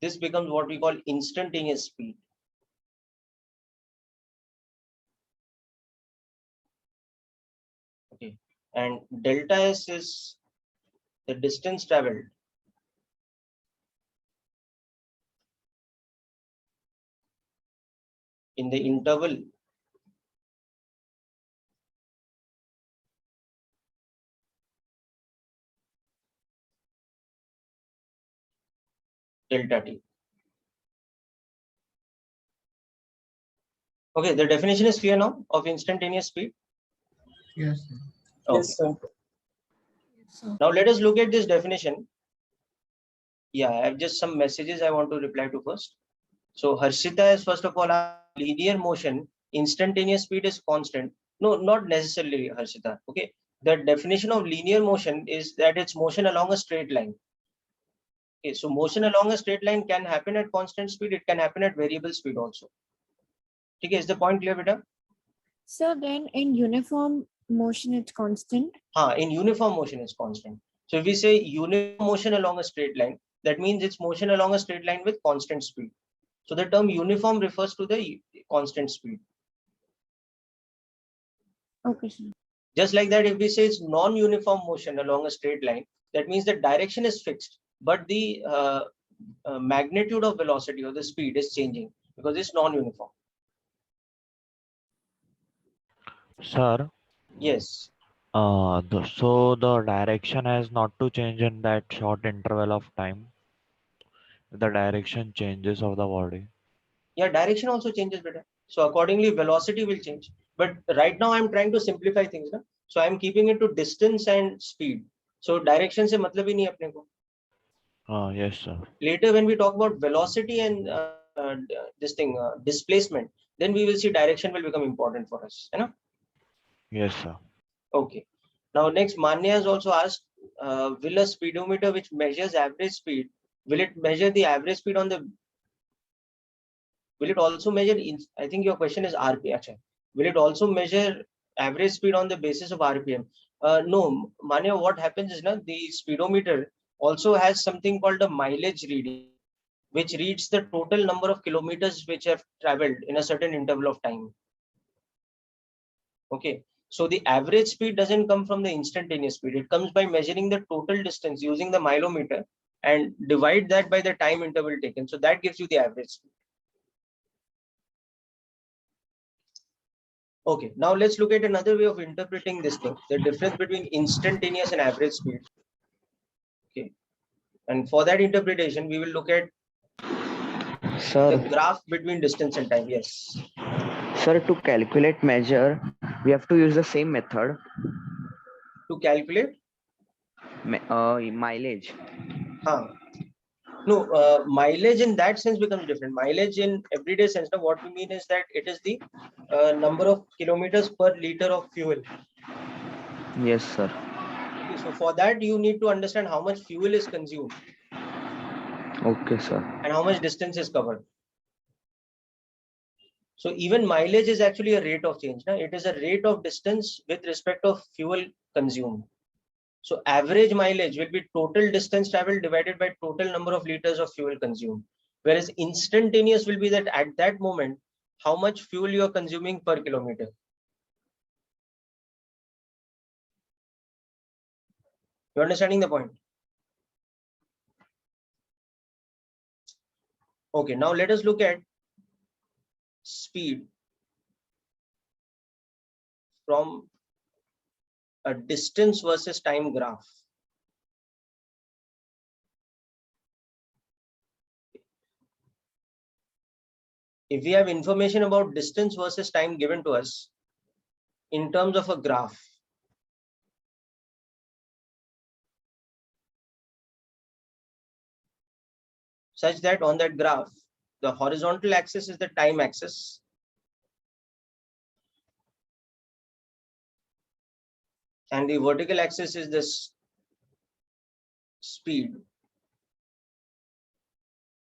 this becomes what we call instantaneous speed. Okay, and delta S is the distance traveled in the interval delta T. Okay, the definition is clear now of instantaneous speed. Yes, sir. Okay. Yes, sir. Now let us look at this definition. Yeah, I have just some messages I want to reply to first. So Harshita is first of all, linear motion, instantaneous speed is constant. No, not necessarily, Harshita. Okay, the definition of linear motion is that it's motion along a straight line. Okay, so motion along a straight line can happen at constant speed. It can happen at variable speed also. Okay, is the point clear, beta? So then in uniform motion it's constant. In uniform motion it's constant. So if we say uniform motion along a straight line, that means it's motion along a straight line with constant speed. So the term uniform refers to the constant speed. Okay, sir. Just like that, if we say it's non-uniform motion along a straight line, that means the direction is fixed, but the magnitude of velocity or the speed is changing because it's non-uniform. Sir, Yes. so the direction has not to change in that short interval of time. The direction changes of the body. Yeah, direction also changes better. So accordingly, velocity will change. But right now I'm trying to simplify things. Na? So I'm keeping it to distance and speed. So direction se matlab hi nahi apne ko. Yes, sir. Later, when we talk about velocity and displacement, then we will see direction will become important for us. You know? Yes, sir. Okay. Now, next, Manya has also asked, will a speedometer which measures average speed, will it measure the average speed on the, will it also measure, I think your question is RPM. Will it also measure average speed on the basis of RPM? No, Manya, what happens is the speedometer also has something called a mileage reading, which reads the total number of kilometers which have traveled in a certain interval of time. Okay, so the average speed doesn't come from the instantaneous speed. It comes by measuring the total distance using the milometer and divide that by the time interval taken. So that gives you the average speed. Okay, now let's look at another way of interpreting this thing, the difference between instantaneous and average speed. Okay, and for that interpretation, we will look at the graph between distance and time. Yes. Sir, to calculate measure, we have to use the same method. To calculate? Mileage. No, mileage in that sense becomes different. Mileage in everyday sense, now what we mean is that it is the number of kilometers per liter of fuel. Yes, sir. Okay, so for that, you need to understand how much fuel is consumed. Okay, sir. And how much distance is covered. So even mileage is actually a rate of change. Now it is a rate of distance with respect of fuel consumed. So average mileage will be total distance traveled divided by total number of liters of fuel consumed. Whereas instantaneous will be that at that moment, how much fuel you are consuming per kilometer. You're understanding the point? Okay, now let us look at speed from a distance versus time graph. If we have information about distance versus time given to us in terms of a graph, such that on that graph, the horizontal axis is the time axis. And the vertical axis is this speed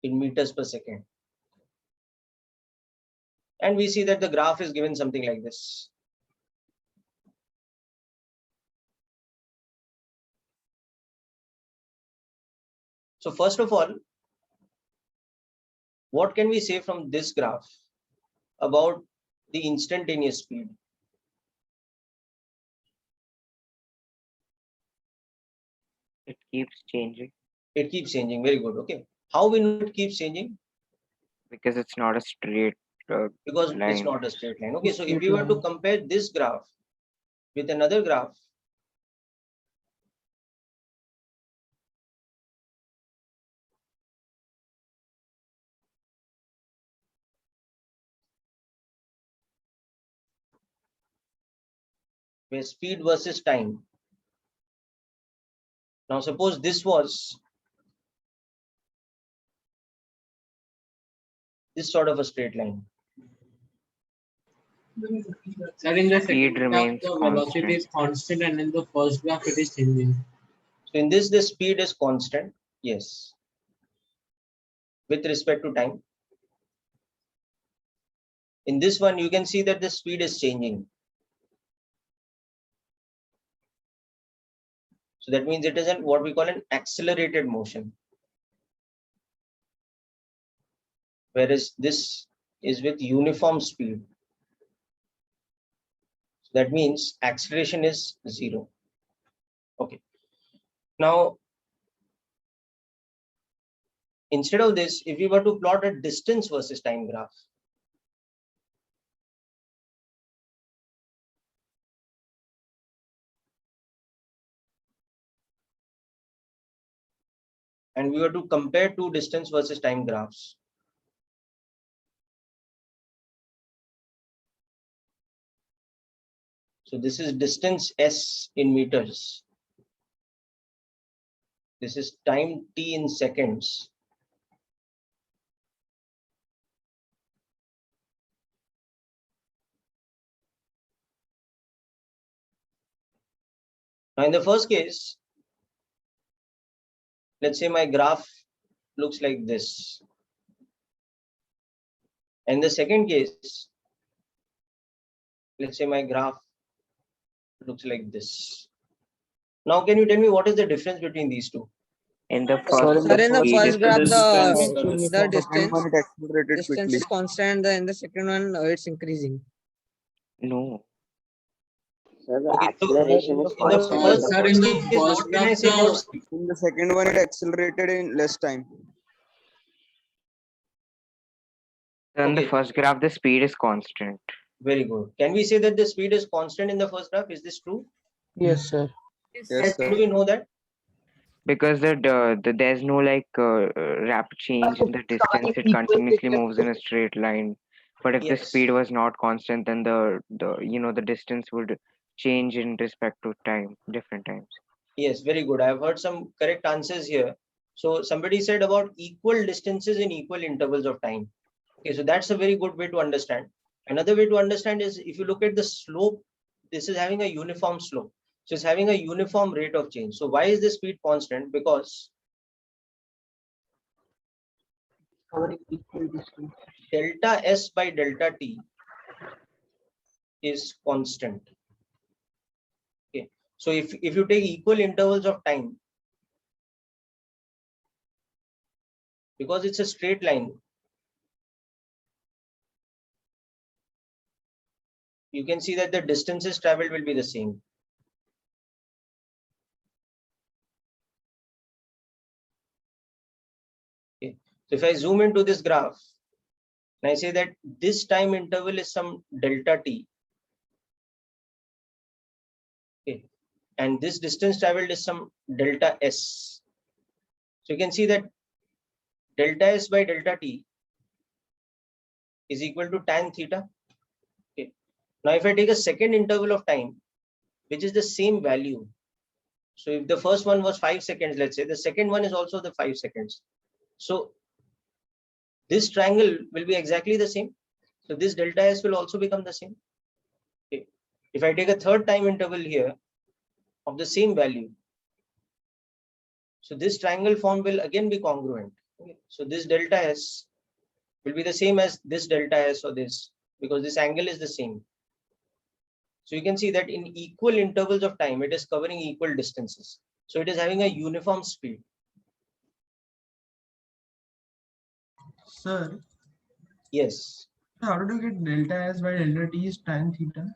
in meters per second. And we see that the graph is given something like this. So first of all, what can we say from this graph about the instantaneous speed? It keeps changing. It keeps changing. Very good. Okay. How we know it keeps changing? Because it's not a straight Because line. it's not a straight line. Okay. So if we were to compare this graph with another graph, where speed versus time. Now suppose this was this sort of a straight line. Sir, in the Speed second graph, remains the velocity is constant, and in the first graph, it is changing. So in this, the speed is constant. Yes. With respect to time. In this one, you can see that the speed is changing. So that means it is what we call an accelerated motion. Whereas this is with uniform speed. So that means acceleration is 0. Okay. Now, instead of this, if we were to plot a distance versus time graph, and we were to compare two distance versus time graphs, so this is distance s in meters. This is time t in seconds. Now in the first case, let's say my graph looks like this. In the second case, let's say my graph looks like this. Now can you tell me what is the difference between these two? In the Sir, first, in the first graph, the Accelerated distance quickly. is constant. In the second one, it's increasing. no. Sir, the Okay, so acceleration is in the constant. first Sir, in the case, first what can I graph, say about speed? In the second one, it accelerated in less time. In the Okay. first graph, the speed is constant. Very good. Can we say that the speed is constant in the first graph? Is this true? Yes, sir. Yes, How sir. do we know that? Because there's no rapid change in the distance. It continuously moves in a straight line. But if the Yes. speed was not constant, then the distance would change in respect to time, different times. Yes, very good. I've heard some correct answers here. So somebody said about equal distances in equal intervals of time. Okay, so that's a very good way to understand. Another way to understand is if you look at the slope, this is having a uniform slope. So it's having a uniform rate of change. So why is the speed constant? Because Covering equal distance. delta S by delta T is constant. Okay, so if you take equal intervals of time, because it's a straight line, you can see that the distances traveled will be the same. Okay. So if I zoom into this graph, and I say that this time interval is some delta t, okay, and this distance traveled is some delta s. So you can see that delta s by delta t is equal to tan theta. Okay. Now if I take a second interval of time, which is the same value, so if the first one was 5 seconds, let's say, the second one is also the 5 seconds. So this triangle will be exactly the same. So this delta s will also become the same. Okay. If I take a third time interval here of the same value, So this triangle form will again be congruent. Okay. So this delta S will be the same as this delta S or this, because this angle is the same. So you can see that in equal intervals of time, it is covering equal distances. So it is having a uniform speed. Sir, Yes, how do you get delta S by delta T is tan theta?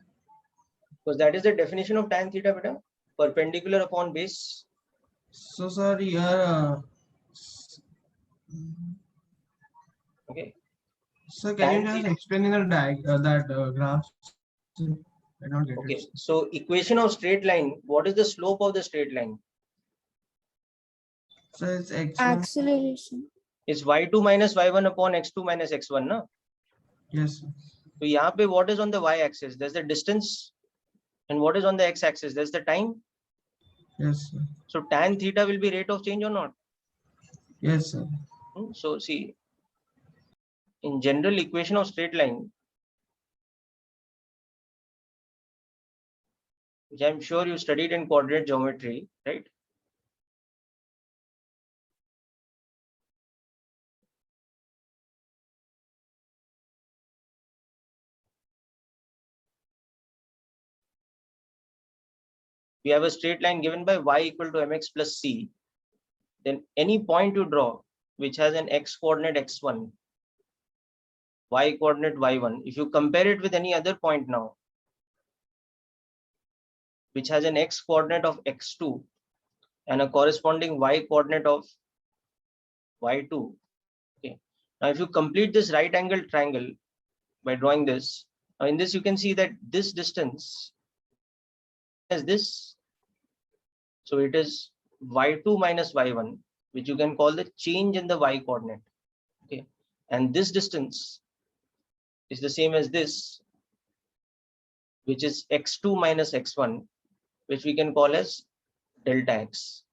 because that is the definition of tan theta, beta, perpendicular upon base. So, sir, here, Okay. so can you Tan just theta. explain in the graph? I don't get Okay, it. so equation of straight line, what is the slope of the straight line? So it's x1. Acceleration. It's y2 minus y1 upon x2 minus x1, no? Yes, sir. So यहाँ पे what is on the y-axis? There's the distance, and what is on the x-axis? There's the time. Yes, sir. So tan theta will be rate of change or not? Yes, sir. So see, in general equation of straight line, which I'm sure you studied in coordinate geometry, right? We have a straight line given by y equal to mx plus c. Then any point you draw which has an x coordinate x1, y coordinate y1, if you compare it with any other point now, which has an x coordinate of x2 and a corresponding y coordinate of y2. Okay. Now, if you complete this right angle triangle by drawing this, now in this you can see that this distance is this. So it is y2 minus y1, which you can call the change in the y coordinate. Okay. And this distance is the same as this, which is x2 minus x1, which we can call as delta x.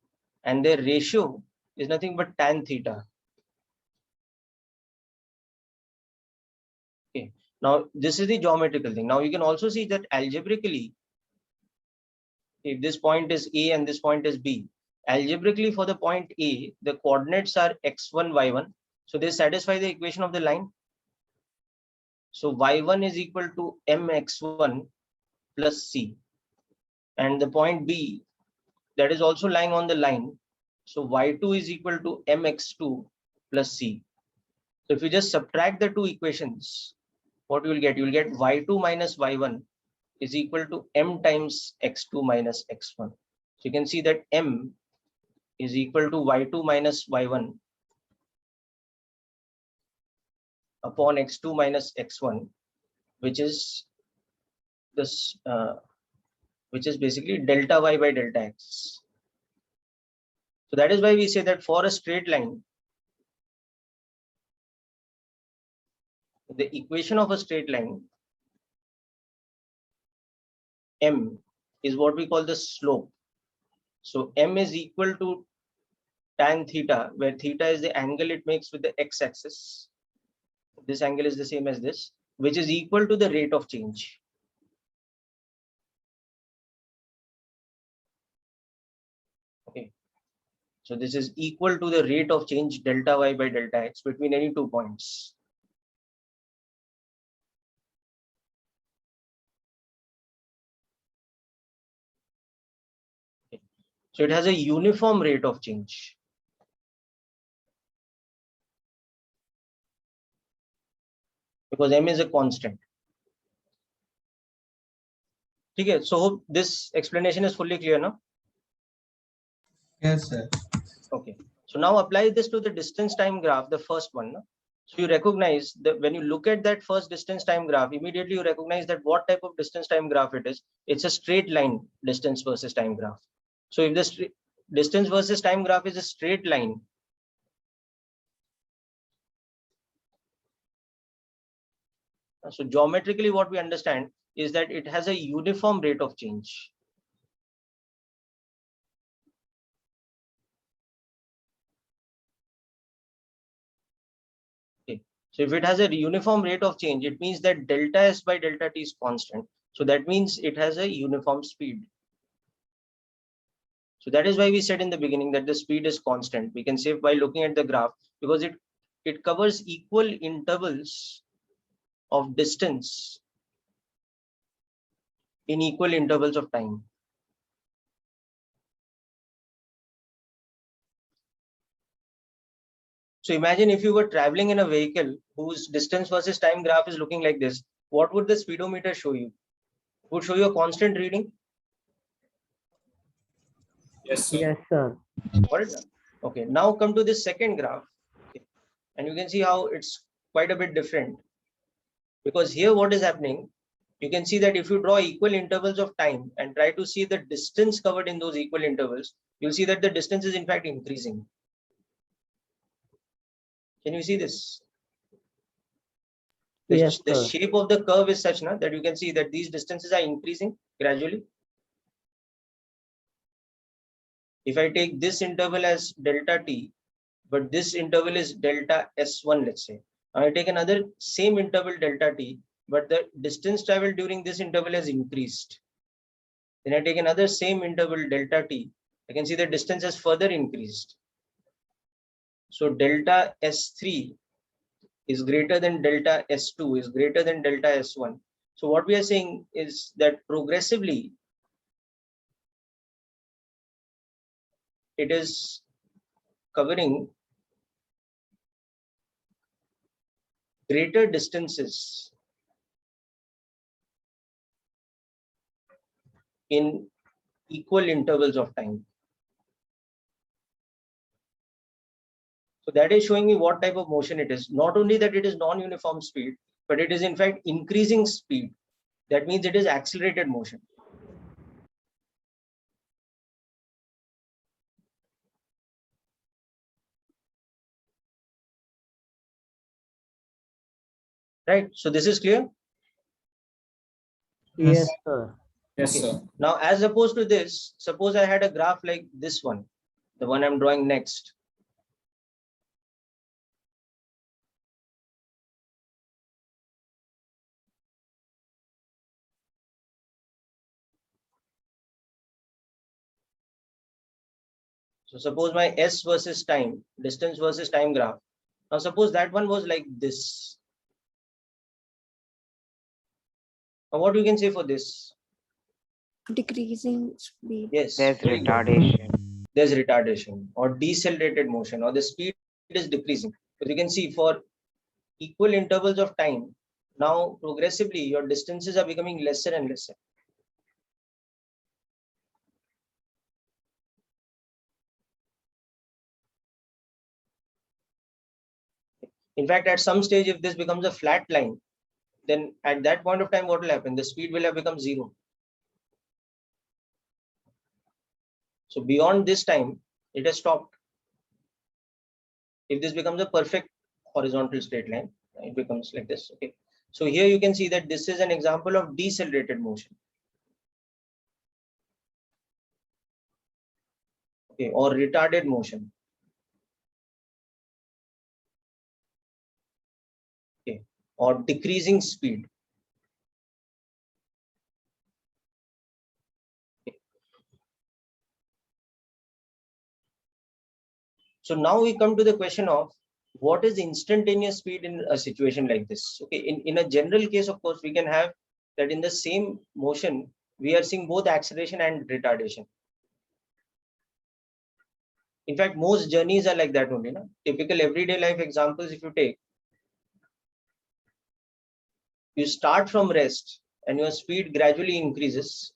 And their ratio is nothing but tan theta. Okay. Now, this is the geometrical thing. Now, you can also see that algebraically, if this point is A and this point is B, algebraically for the point A, the coordinates are x1, y1. So they satisfy the equation of the line. So y1 is equal to mx1 plus c. And the point B, that is also lying on the line. So y2 is equal to mx2 plus c. So if you just subtract the two equations, what you will get? You will get y2 minus y1 is equal to m times x2 minus x1. So you can see that m is equal to y2 minus y1 upon x2 minus x1, which is this, which is basically delta y by delta x. So that is why we say that for a straight line, the equation of a straight line, m, is what we call the slope. So m is equal to tan theta, where theta is the angle it makes with the x-axis. This angle is the same as this, which is equal to the rate of change. Okay. So this is equal to the rate of change delta y by delta x between any 2 points. Okay. So it has a uniform rate of change. Because m is a constant. Okay, so hope this explanation is fully clear now. Yes, sir. Okay, so now apply this to the distance time graph, the first one. No? So you recognize that when you look at that first distance time graph, immediately you recognize that what type of distance time graph it is. It's a straight line distance versus time graph. So if the distance versus time graph is a straight line, so geometrically what we understand is that it has a uniform rate of change. Okay. So if it has a uniform rate of change, it means that delta S by delta T is constant. So that means it has a uniform speed. So that is why we said in the beginning that the speed is constant. We can say by looking at the graph, because it covers equal intervals of distance in equal intervals of time. So imagine if you were traveling in a vehicle whose distance versus time graph is looking like this, what would the speedometer show you? It would show you a constant reading? Yes, sir. Yes, sir. Got it? Okay, now come to this second graph. Okay. And you can see how it's quite a bit different. Because here what is happening, you can see that if you draw equal intervals of time and try to see the distance covered in those equal intervals, you'll see that the distance is in fact increasing. Can you see this? Yes, The sir. shape of the curve is such that you can see that these distances are increasing gradually. If I take this interval as delta t, but this interval is delta s1, let's say. I take another same interval delta t, but the distance traveled during this interval has increased. Then I take another same interval delta t. I can see the distance has further increased. So delta s3 is greater than delta s2, is greater than delta s1. So what we are saying is that progressively it is covering greater distances in equal intervals of time. So that is showing me what type of motion it is. Not only that it is non-uniform speed, but it is in fact increasing speed. That means it is accelerated motion. Right. So this is clear? Yes, sir. Yes, Okay. sir. Now, as opposed to this, suppose I had a graph like this one, the one I'm drawing next. So suppose my S versus time, distance versus time graph. Now suppose that one was like this. Now what you can say for this? Decreasing speed. Yes. There's Very good. retardation. There's retardation or decelerated motion, or the speed is decreasing. But you can see for equal intervals of time, now progressively your distances are becoming lesser and lesser. In fact, at some stage, if this becomes a flat line, then at that point of time, what will happen? The speed will have become zero. So beyond this time, it has stopped. If this becomes a perfect horizontal straight line, it becomes like this. Okay. So here you can see that this is an example of decelerated motion. Okay, or retarded motion. Okay, or decreasing speed. Okay. So now we come to the question of what is instantaneous speed in a situation like this. Okay, in a general case, of course, we can have that in the same motion, we are seeing both acceleration and retardation. In fact, most journeys are like that only. No? Typical everyday life examples, if you take, you start from rest and your speed gradually increases.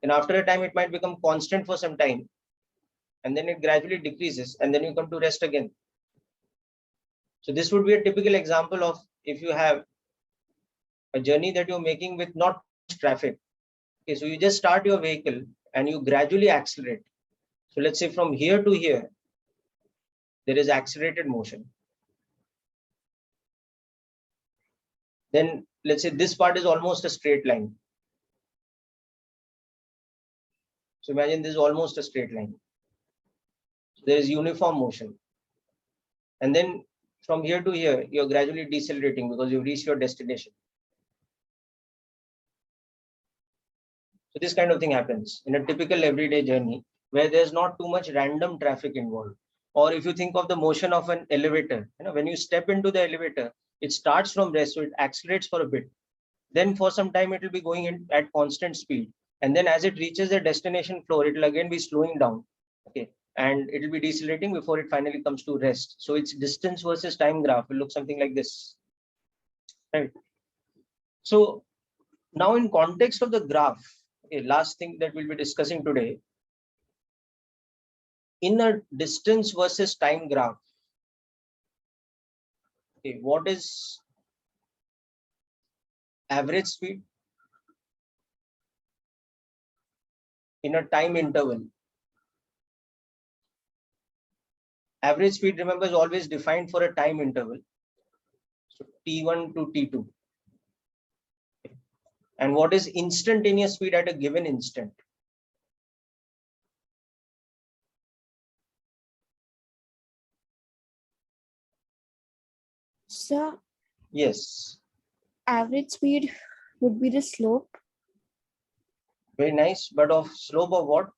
And after a time, it might become constant for some time. And then it gradually decreases. And then you come to rest again. So this would be a typical example of if you have a journey that you're making with not much traffic. Okay, so you just start your vehicle and you gradually accelerate. So let's say from here to here, there is accelerated motion. Then let's say this part is almost a straight line. So imagine this is almost a straight line. So there is uniform motion. And then from here to here, you're gradually decelerating because you've reached your destination. So this kind of thing happens in a typical everyday journey where there's not too much random traffic involved. Or if you think of the motion of an elevator, when you step into the elevator, it starts from rest, so it accelerates for a bit. Then for some time, it will be going in at constant speed. And then as it reaches the destination floor, it will again be slowing down. Okay. And it will be decelerating before it finally comes to rest. So its distance versus time graph will look something like this. Right. So now in context of the graph, okay, last thing that we'll be discussing today, in a distance versus time graph, okay, what is average speed in a time interval? Average speed, remember, is always defined for a time interval. So T1 to T2. And what is instantaneous speed at a given instant? So Yes. average speed would be the slope, Very nice. But of slope of what?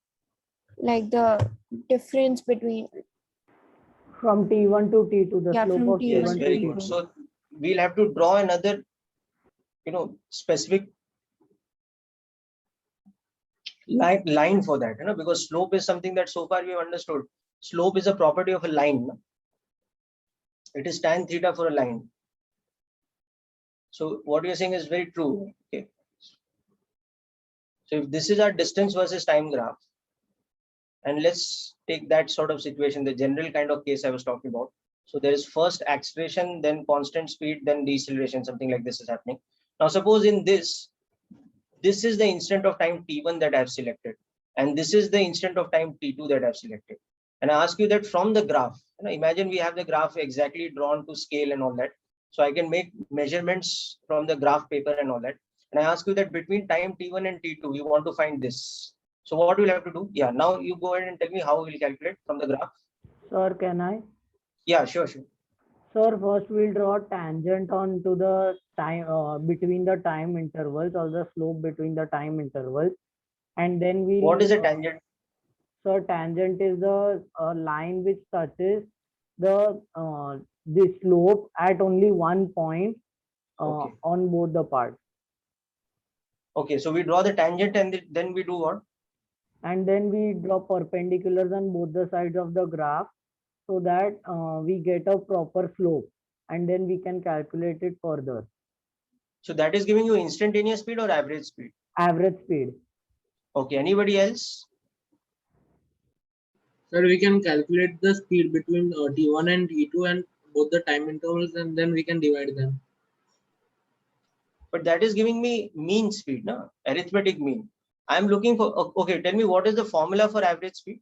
like the difference between From T1 to T2, the slope from of T1 Yes, T1 to very T2. good. So we'll have to draw another, specific line for that, because slope is something that so far we have understood. Slope is a property of a line. It is tan theta for a line. So what you're saying is very true. Okay. So if this is our distance versus time graph, and let's take that sort of situation, the general kind of case I was talking about. So there is first acceleration, then constant speed, then deceleration, something like this is happening. Now suppose in this is the instant of time T1 that I've selected, and this is the instant of time T2 that I've selected. And I ask you that from the graph, imagine we have the graph exactly drawn to scale and all that. So I can make measurements from the graph paper and all that. And I ask you that between time T1 and T2, you want to find this. So what we'll have to do? Yeah, now you go ahead and tell me how we'll calculate from the graph. Sir, can I? Yeah, sure. Sir, first we'll draw a tangent onto the time between the time intervals, or the slope between the time intervals, and then we. What is a tangent? Sir, tangent is the line which touches the slope at only one point Okay. on both the parts. Okay, so we draw the tangent and then we do what? And then we draw perpendiculars on both the sides of the graph, so that we get a proper slope, and then we can calculate it further. So that is giving you instantaneous speed or average speed? Average speed. Okay, anybody else? Sir, we can calculate the speed between T1 and T2 and both the time intervals, and then we can divide them. But that is giving me mean speed, no? Arithmetic mean. I'm looking for, okay, tell me what is the formula for average speed?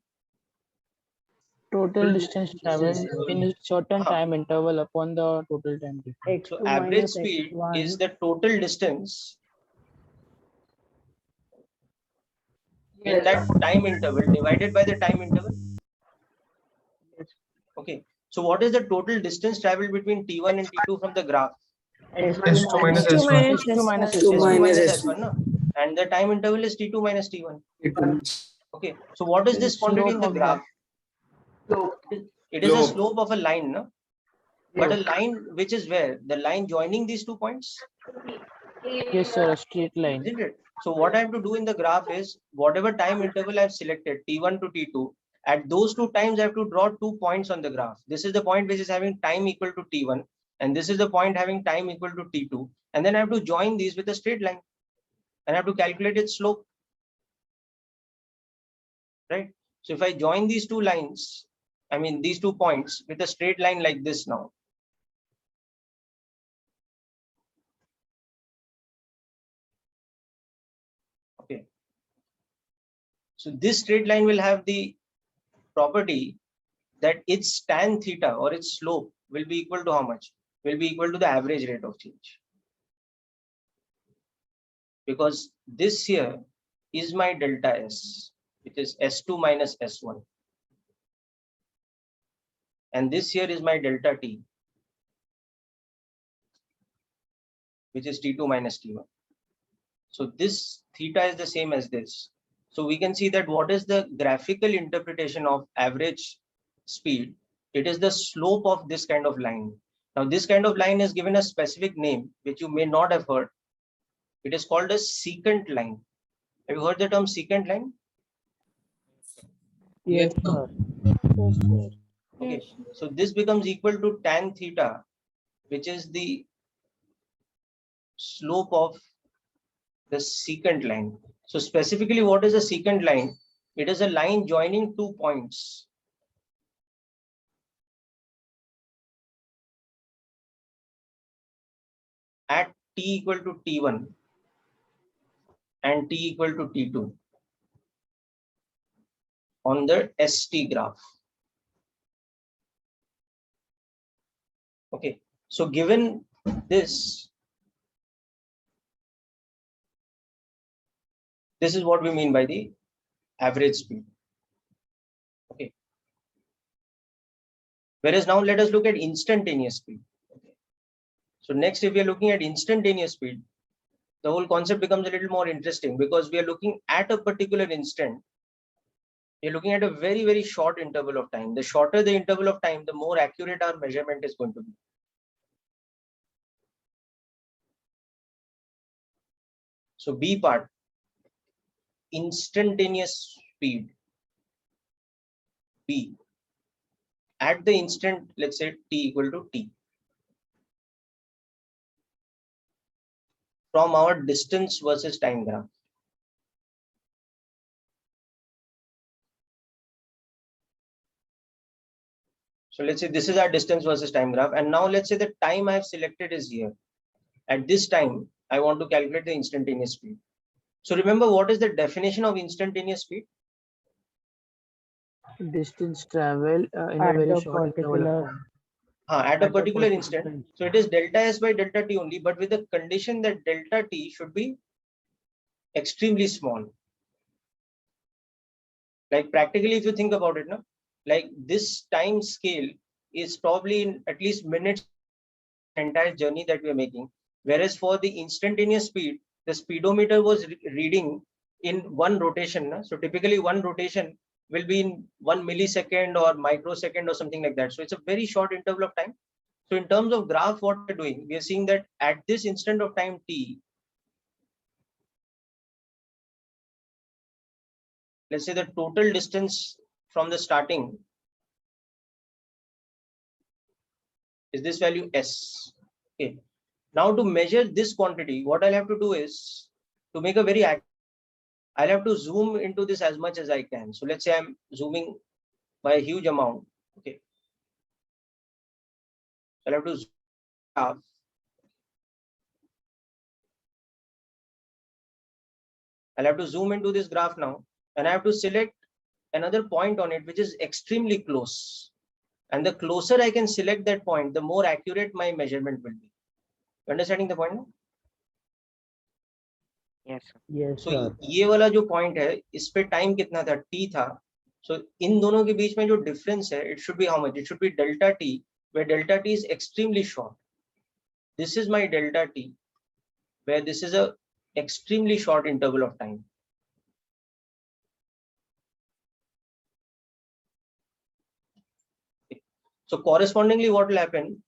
Total distance traveled in a certain time interval upon the total time difference. So average speed is the total distance in that time interval divided by the time interval. Okay. So what is the total distance traveled between T1 and T2 from the graph? S2 minus S1. S2 minus S1, no? And the time interval is T2 minus T1. Okay. So what is this quantity in the graph? It is a slope of a line, no? But a line which is where? The line joining these 2 points? Yes, sir, a straight line. Isn't it? So what I have to do in the graph is whatever time interval I've selected, T1 to T2, at those 2 times I have to draw 2 points on the graph. This is the point which is having time equal to T1, and this is the point having time equal to T2. And then I have to join these with a straight line, and I have to calculate its slope. Right? So if I join these 2 lines, I mean these 2 points with a straight line like this now. Okay. So this straight line will have the property that its tan theta or its slope will be equal to how much? Will be equal to the average rate of change. Because this here is my delta S, which is S2 minus S1. And this here is my delta T, which is T2 minus T1. So this theta is the same as this. So we can see that what is the graphical interpretation of average speed? It is the slope of this kind of line. Now this kind of line is given a specific name, which you may not have heard. It is called a secant line. Have you heard the term secant line? Yes, sir. Okay, so this becomes equal to tan theta, which is the slope of the secant line. So specifically, what is a secant line? It is a line joining 2 points. At t equal to t1 and t equal to t2 on the ST graph. Okay, so given this, this is what we mean by the average speed. Okay. Whereas now let us look at instantaneous speed. Okay. So next, if we are looking at instantaneous speed, the whole concept becomes a little more interesting because we are looking at a particular instant. You're looking at a very, very short interval of time. The shorter the interval of time, the more accurate our measurement is going to be. So B part, instantaneous speed. B, at the instant, let's say t equal to t. From our distance versus time graph. So let's say this is our distance versus time graph. And now let's say the time I've selected is here. At this time, I want to calculate the instantaneous speed. So remember, what is the definition of instantaneous speed? Distance travel in a very short interval of time. At a particular instant. So it is delta S by delta T only, but with the condition that delta T should be extremely small. Like practically, if you think about it, no? Like this time scale is probably in at least minutes entire journey that we are making. Whereas for the instantaneous speed, the speedometer was reading in one rotation. No? So typically one rotation will be in 1 millisecond or microsecond or something like that. So it's a very short interval of time. So in terms of graph, what we're doing, we are seeing that at this instant of time t, let's say the total distance from the starting is this value S. Okay. Now to measure this quantity, what I'll have to do is to make a very accurate, I'll have to zoom into this as much as I can. So let's say I'm zooming by a huge amount. Okay. I'll have to zoom up. I'll have to zoom into this graph now, and I have to select another point on it, which is extremely close. And the closer I can select that point, the more accurate my measurement will be. Understanding the point now? Yes, sir. Yes, So sir. ये वाला जो point है, इस पे time कितना था? T था. So इन दोनों के बीच में जो difference है, it should be how much? It should be delta T, where delta T is extremely short. This is my delta T, where this is a extremely short interval of time. So correspondingly, what will happen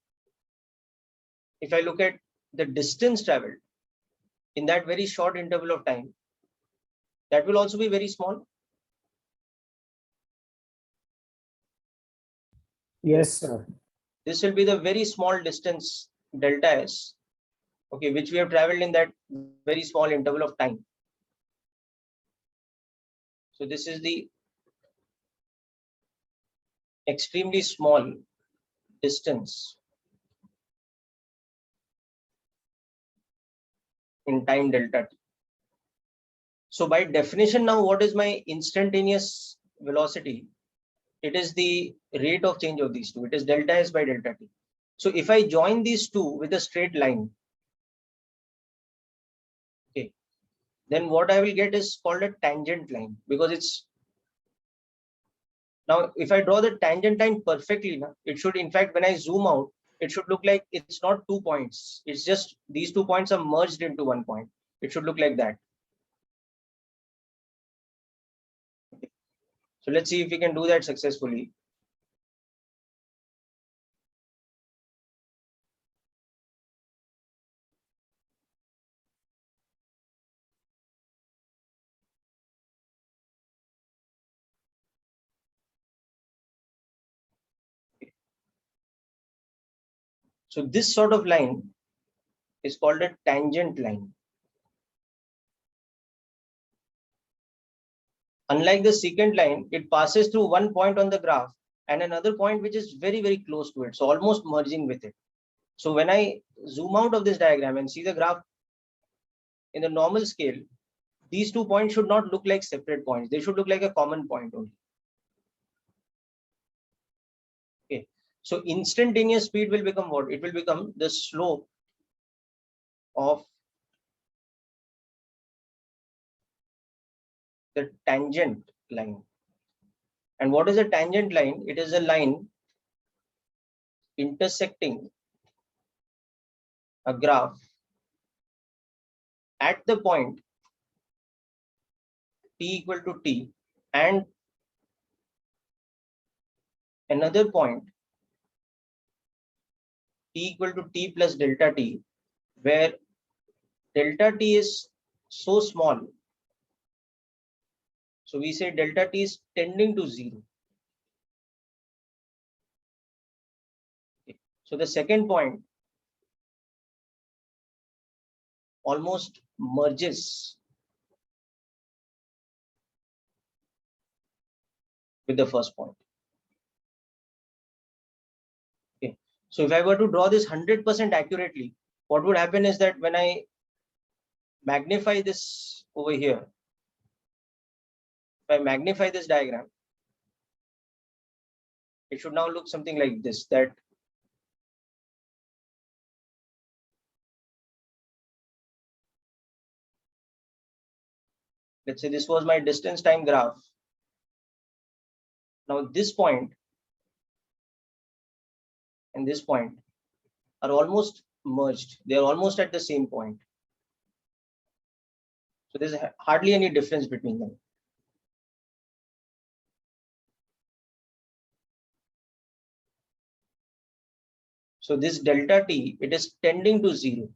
if I look at the distance traveled in that very short interval of time, that will also be very small. Yes, sir. This will be the very small distance delta S, okay, which we have traveled in that very small interval of time. So this is the extremely small distance in time delta T. So by definition now, what is my instantaneous velocity? It is the rate of change of these two. It is delta S by delta T. So if I join these two with a straight line, okay, then what I will get is called a tangent line, because it's now if I draw the tangent line perfectly, now it should, in fact, when I zoom out, it should look like it's not 2 points. It's just these 2 points are merged into 1 point. It should look like that. Okay. So let's see if we can do that successfully. So this sort of line is called a tangent line. Unlike the secant line, it passes through one point on the graph and another point which is very, very close to it. So almost merging with it. So when I zoom out of this diagram and see the graph in the normal scale, these 2 points should not look like separate points. They should look like a common point only. Okay. So instantaneous speed will become what? It will become the slope of the tangent line. And what is a tangent line? It is a line intersecting a graph at the point t equal to t and another point t equal to t plus delta t, where delta t is so small. So we say delta t is tending to 0. Okay. So the second point almost merges with the first point. Okay. So if I were to draw this 100% accurately, what would happen is that when I magnify this over here, if I magnify this diagram, it should now look something like this, that let's say this was my distance time graph. Now this point and this point are almost merged. They are almost at the same point. So there's hardly any difference between them. So this delta t, it is tending to 0.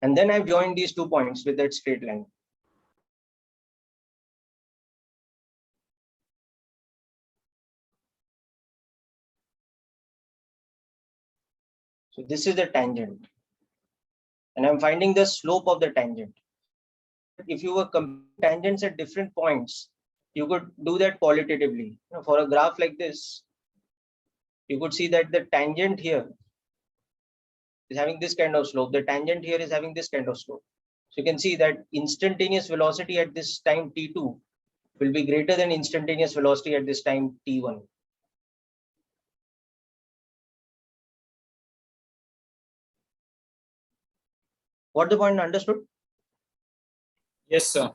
And then I've joined these 2 points with that straight line. So this is the tangent. And I'm finding the slope of the tangent. If you were comparing tangents at different points, you could do that qualitatively. You know, for a graph like this, you could see that the tangent here is having this kind of slope. The tangent here is having this kind of slope. So you can see that instantaneous velocity at this time t2 will be greater than instantaneous velocity at this time t1. What the point understood? Yes, sir.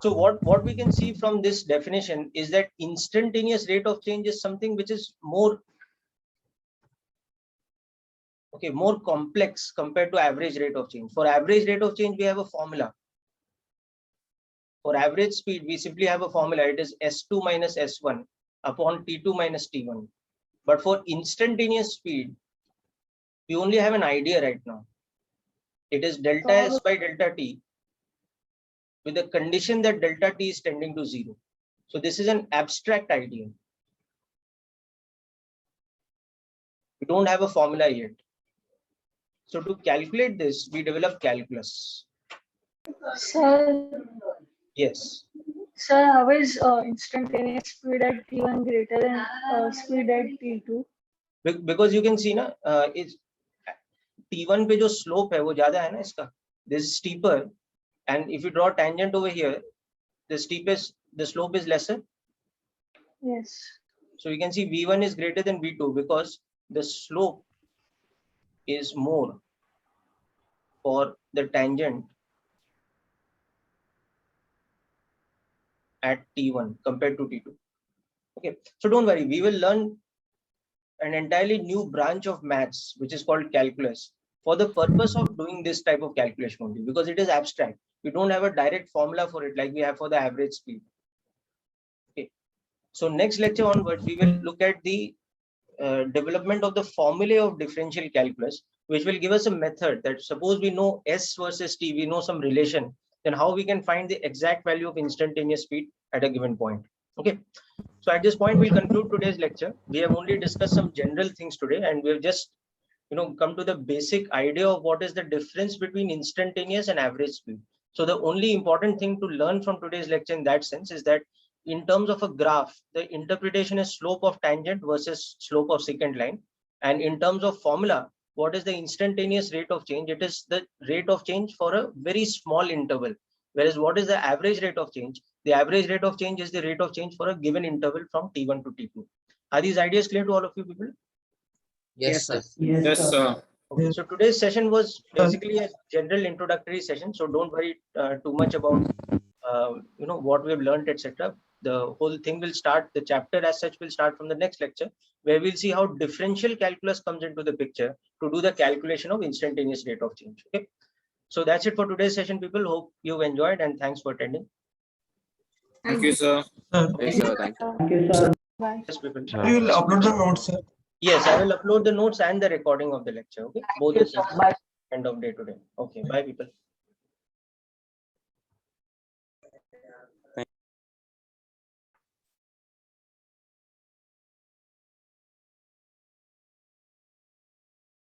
So what we can see from this definition is that instantaneous rate of change is something which is more complex compared to average rate of change. For average rate of change, we have a formula. For average speed, we simply have a formula. It is S2 minus S1 upon T2 minus T1. But for instantaneous speed, we only have an idea right now. It is delta S by delta T with the condition that delta T is tending to 0. So this is an abstract idea. We don't have a formula yet. So to calculate this, we develop calculus. Sir, Yes. sir, how is instantaneous speed at T1 greater than speed at T2? Because you can see na, it's T1 पे जो slope है वो ज़्यादा है ना इसका. This is steeper, and if you draw tangent over here, the slope is lesser. Yes. So you can see V1 is greater than V2 because the slope is more for the tangent at T1 compared to T2. Okay, so don't worry, we will learn an entirely new branch of maths which is called calculus, for the purpose of doing this type of calculation only, because it is abstract. We don't have a direct formula for it like we have for the average speed. Okay. So next lecture onwards, we will look at the development of the formulae of differential calculus, which will give us a method that suppose we know S versus T, we know some relation, then how we can find the exact value of instantaneous speed at a given point. Okay. So at this point, we'll conclude today's lecture. We have only discussed some general things today, and we've just come to the basic idea of what is the difference between instantaneous and average speed. So the only important thing to learn from today's lecture in that sense is that in terms of a graph, the interpretation is slope of tangent versus slope of secant line. And in terms of formula, what is the instantaneous rate of change? It is the rate of change for a very small interval. Whereas what is the average rate of change? The average rate of change is the rate of change for a given interval from T1 to T2. Are these ideas clear to all of you people? Yes, sir. Yes, sir. Okay, so today's session was basically a general introductory session. So don't worry too much about what we've learned, etc. The whole thing will start, the chapter as such will start from the next lecture, where we'll see how differential calculus comes into the picture to do the calculation of instantaneous rate of change. Okay, so that's it for today's session, people. Hope you've enjoyed, and thanks for attending. Thank you, sir. Yes, sir. Thank you. Thank you, sir. Bye. Yes, people. You will upload the notes, sir. Yes, I will upload the notes and the recording of the lecture. Okay, both at the end of day today. Okay, bye, people.